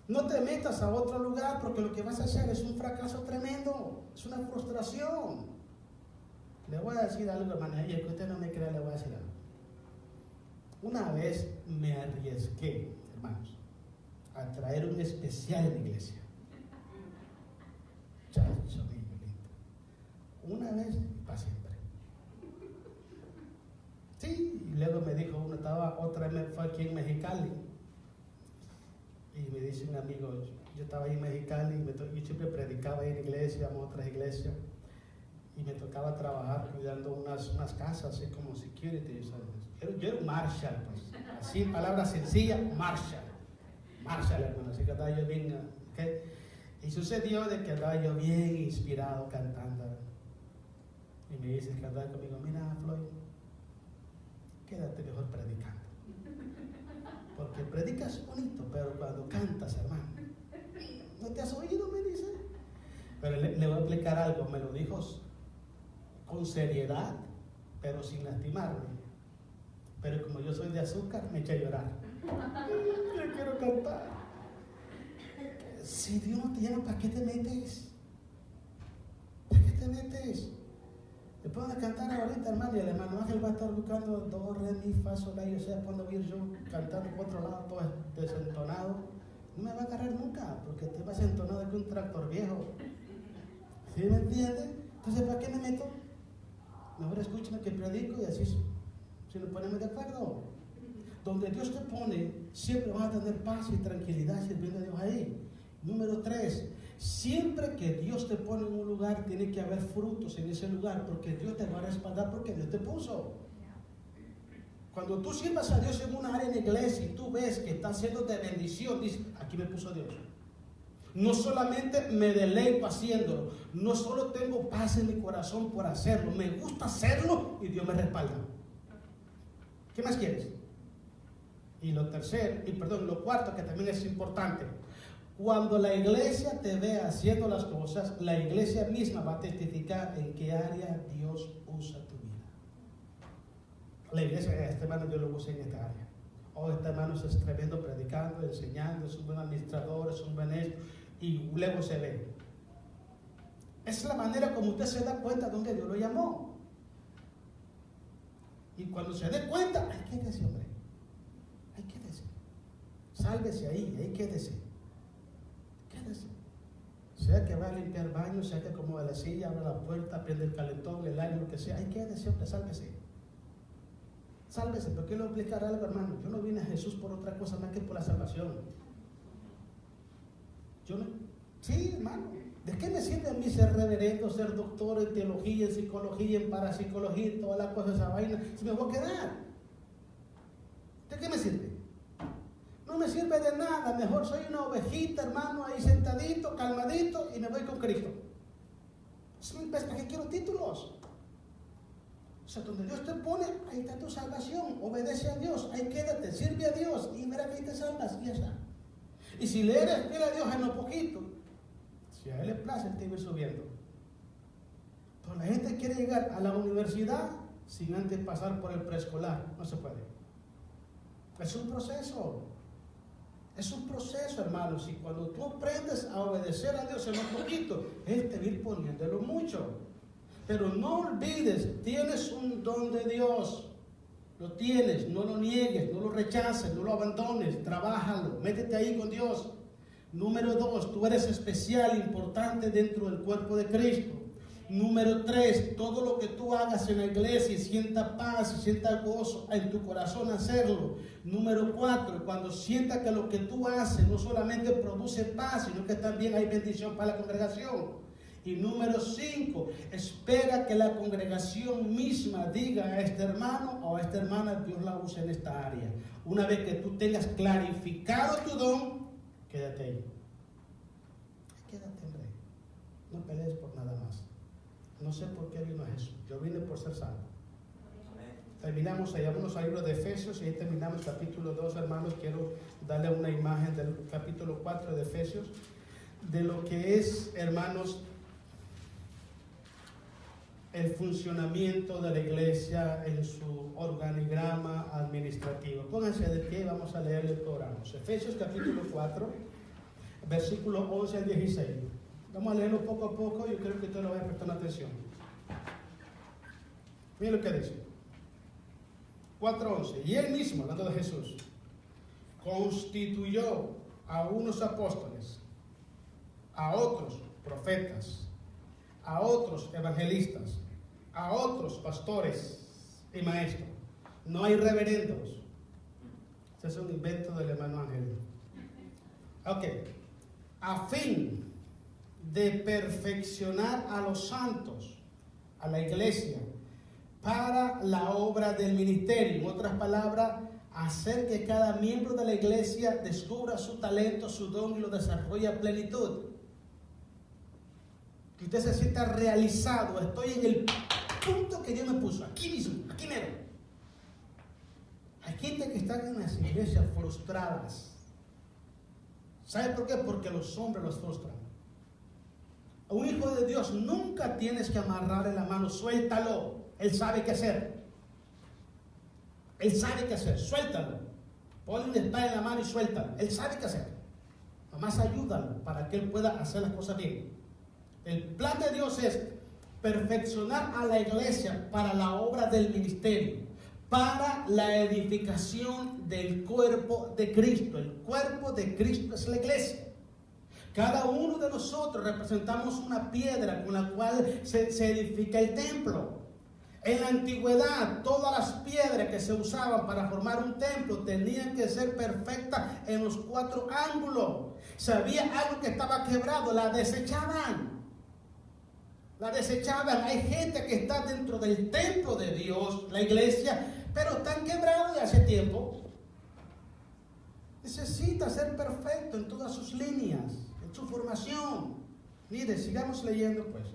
No te metas a otro lugar porque lo que vas a hacer es un fracaso tremendo, es una frustración. Le voy a decir algo, hermana, y el que usted no me crea, le voy a decir algo. Una vez me arriesgué, hermanos, a traer un especial en la iglesia. Chacho, niño lindo. Una vez y para siempre. Sí, y luego me dijo uno, otra vez fue aquí en Mexicali. Y me dice un amigo, yo estaba ahí en Mexicali y yo siempre predicaba ahí en iglesia, en otras iglesias. Y me tocaba trabajar cuidando unas casas, así como security, ¿sabes? Yo era un Marshall, pues. Así, palabra sencilla, Marshall, hermano. Así que andaba yo bien, ¿okay? Y sucedió de que andaba yo bien inspirado cantando. Y me dice que andaba conmigo, mira, Floyd, quédate mejor predicando. Porque predicas bonito, pero cuando cantas, hermano, ¿no te has oído? Me dice. Pero le voy a explicar algo, me lo dijo con seriedad, pero sin lastimarme. Pero como yo soy de azúcar, me eché a llorar. Yo quiero cantar. Si Dios no te llama, ¿para qué te metes? ¿Para qué te metes? Te puedo cantar ahorita, hermano, y el hermano Ángel va a estar buscando do, re, mi, fa, sol, la, y o sea, cuando voy yo cantando por otro lado, todo desentonado. No me va a agarrar nunca, porque te vas entonado que un tractor viejo. ¿Sí me entiendes? Entonces, ¿para qué me meto? Mejor escúchame que predico y así si nos ponemos de acuerdo. Donde Dios te pone, siempre vas a tener paz y tranquilidad sirviendo a Dios ahí. Número 3, siempre que Dios te pone en un lugar, tiene que haber frutos en ese lugar, porque Dios te va a respaldar porque Dios te puso. Cuando tú sirvas a Dios en una área en la iglesia y tú ves que está siendo de bendición, dices, aquí me puso Dios. No solamente me deleito haciéndolo, no solo tengo paz en mi corazón por hacerlo, me gusta hacerlo y Dios me respalda. ¿Qué más quieres? Y lo cuarto, que también es importante, cuando la iglesia te vea haciendo las cosas, la iglesia misma va a testificar en qué área Dios usa tu vida. La iglesia, este hermano Dios lo usa en esta área. Este hermano es tremendo predicando, enseñando, es un buen administrador, es un buen esto, y luego se ve. Esa es la manera como usted se da cuenta de dónde Dios lo llamó. Y cuando se dé cuenta, ahí quédese, hombre. Ahí quédese. Sálvese ahí quédese. Quédese. Sea que va a limpiar baño, sea que acomoda la silla, abre la puerta, prende el calentón, el aire, lo que sea. Ahí quédese, hombre, sálvese. Sálvese, pero quiero explicar algo, hermano. Yo no vine a Jesús por otra cosa más que por la salvación. Sí, hermano. ¿De qué me sirve a mí ser reverendo, ser doctor en teología, en psicología, en parapsicología, y todas las cosas, esa vaina, si me voy a quedar? ¿De qué me sirve? No me sirve de nada. Mejor soy una ovejita, hermano, ahí sentadito, calmadito, y me voy con Cristo. ¿Para qué quiero títulos? O sea, donde Dios te pone, ahí está tu salvación. Obedece a Dios, ahí quédate, sirve a Dios, y verá que ahí te salvas, y ya está. Y si le eres fiel a Dios en lo poquito, si a Él le place, Él te va a ir subiendo. Pero la gente quiere llegar a la universidad sin antes pasar por el preescolar. No se puede. Es un proceso. Es un proceso, hermanos. Y cuando tú aprendes a obedecer a Dios en lo poquito, Él te va a ir poniéndolo mucho. Pero no olvides, tienes un don de Dios. Lo tienes, no lo niegues, no lo rechaces, no lo abandones. Trabájalo, métete ahí con Dios. Número 2, tú eres especial, importante dentro del cuerpo de Cristo. Número 3, todo lo que tú hagas en la iglesia y sienta paz y sienta gozo en tu corazón hacerlo. Número 4, cuando sienta que lo que tú haces no solamente produce paz, sino que también hay bendición para la congregación. Y número 5, espera que la congregación misma diga a este hermano o a esta hermana, Dios la usa en esta área. Una vez que tú tengas clarificado tu don, quédate ahí. Quédate, hombre. No pelees por nada más. No sé por qué vino a Jesús. Yo vine por ser salvo. Terminamos allá, vamos al libro de Efesios y ahí terminamos capítulo 2, hermanos. Quiero darle una imagen del capítulo 4 de Efesios, de lo que es, hermanos, el funcionamiento de la iglesia en su organigrama administrativo. Pónganse de pie y vamos a leer el programa. Efesios capítulo 4, versículos 11 al 16. Vamos a leerlo poco a poco, yo creo que ustedes lo vayan prestando atención. Miren lo que dice. 4:11. Y él mismo, hablando de Jesús, constituyó a unos apóstoles, a otros profetas, a otros evangelistas, a otros pastores y maestros. No hay reverendos. Este es un invento del hermano Ángel. Ok. A fin de perfeccionar a los santos, a la iglesia, para la obra del ministerio. En otras palabras, hacer que cada miembro de la iglesia descubra su talento, su don y lo desarrolle a plenitud. Que usted se sienta realizado. Estoy en el punto que Dios me puso, aquí mismo, aquí mero. Hay gente que está en las iglesias frustradas. ¿Sabe por qué? Porque los hombres los frustran. A un hijo de Dios nunca tienes que amarrarle la mano, suéltalo. Él sabe qué hacer. Él sabe qué hacer, suéltalo. Ponle una espada en la mano y suéltalo. Él sabe qué hacer. Nomás ayúdalo para que él pueda hacer las cosas bien. El plan de Dios es perfeccionar a la iglesia para la obra del ministerio, para la edificación del cuerpo de Cristo. El cuerpo de Cristo es la iglesia. Cada uno de nosotros representamos una piedra con la cual se edifica el templo. En la antigüedad, todas las piedras que se usaban para formar un templo tenían que ser perfectas en los 4 ángulos. Si había algo que estaba quebrado, la desechaban. La desechaban. Hay gente que está dentro del templo de Dios, la iglesia, pero están quebrados de hace tiempo. Necesita ser perfecto en todas sus líneas, en su formación. Mire, sigamos leyendo pues.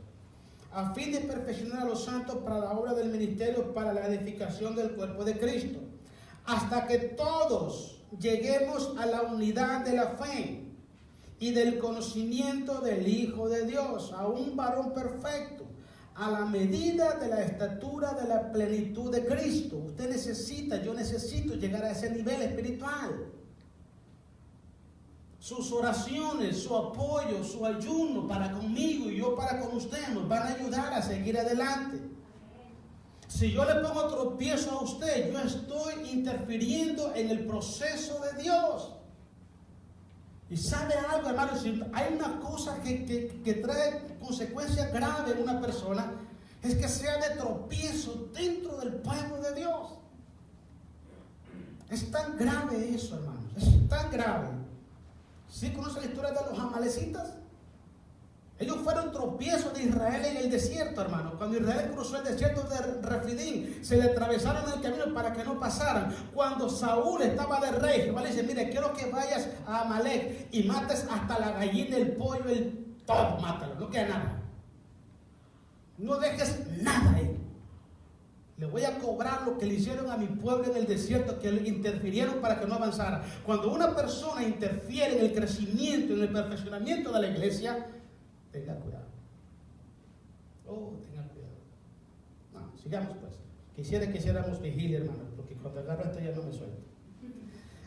A fin de perfeccionar a los santos para la obra del ministerio, para la edificación del cuerpo de Cristo, hasta que todos lleguemos a la unidad de la fe y del conocimiento del Hijo de Dios, a un varón perfecto, a la medida de la estatura de la plenitud de Cristo. Usted necesita, yo necesito llegar a ese nivel espiritual. Sus oraciones, su apoyo, su ayuno para conmigo y yo para con usted nos van a ayudar a seguir adelante. Si yo le pongo tropiezo a usted, yo estoy interfiriendo en el proceso de Dios. Y sabe algo, hermano, si hay una cosa que trae consecuencias graves en una persona, es que sea de tropiezo dentro del pueblo de Dios. Es tan grave eso, hermanos, es tan grave. ¿Sí conoce la historia de los amalecitas? Ellos fueron tropiezos de Israel en el desierto, hermano. Cuando Israel cruzó el desierto de Refidín, se le atravesaron el camino para que no pasaran. Cuando Saúl estaba de rey, Jehová le dice, mire, quiero que vayas a Amalek y mates hasta la gallina, el pollo, todo, mátalo, no queda nada. No dejes nada ahí. Le voy a cobrar lo que le hicieron a mi pueblo en el desierto, que le interfirieron para que no avanzara. Cuando una persona interfiere en el crecimiento, en el perfeccionamiento de la iglesia, tenga cuidado. Oh, tenga cuidado. No, sigamos pues. Quisiéramos vigilia, hermano, porque cuando agarro esto ya no me suelto.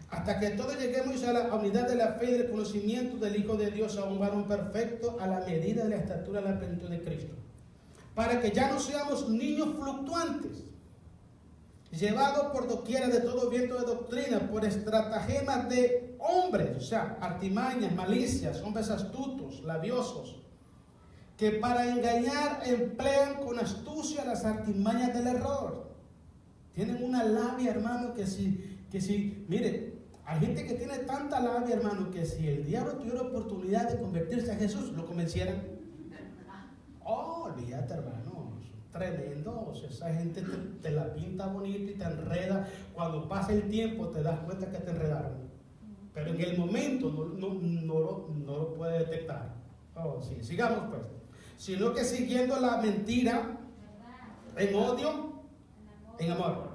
Hasta que todos lleguemos a la unidad de la fe y del conocimiento del Hijo de Dios, a un varón perfecto, a la medida de la estatura de la plenitud de Cristo. Para que ya no seamos niños fluctuantes, llevados por doquiera de todo viento de doctrina, por estratagemas de hombres, o sea, artimañas, malicias, hombres astutos, labiosos, que para engañar emplean con astucia las artimañas del error. Tienen una labia, hermano, que si, mire, hay gente que tiene tanta labia, hermano, que si el diablo tuviera oportunidad de convertirse a Jesús, lo convencieran. Oh, olvídate, hermano, tremendos. Esa gente te la pinta bonito y te enreda. Cuando pasa el tiempo te das cuenta que te enredaron. Pero en el momento no lo puede detectar. Oh, sí, sigamos pues. Sino que siguiendo la mentira en odio, en amor.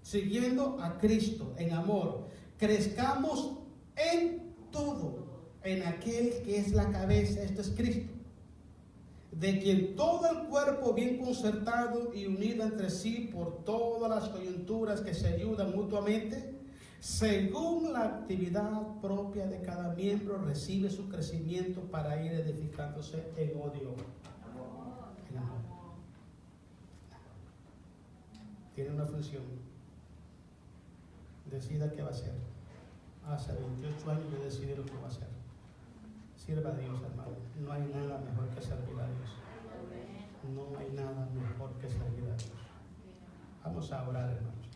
Siguiendo a Cristo en amor, crezcamos en todo, en aquel que es la cabeza, esto es Cristo, de quien todo el cuerpo bien concertado y unido entre sí por todas las coyunturas que se ayudan mutuamente, según la actividad propia de cada miembro, recibe su crecimiento para ir edificándose en odio, en amor. Tiene una función. Decida qué va a hacer. Hace 28 años yo decidí lo que va a hacer. Sirva a Dios, hermano. No hay nada mejor que servir a Dios. No hay nada mejor que servir a Dios. Vamos a orar, hermanos.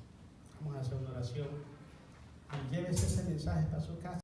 Vamos a hacer una oración. Y llévese ese mensaje para su casa.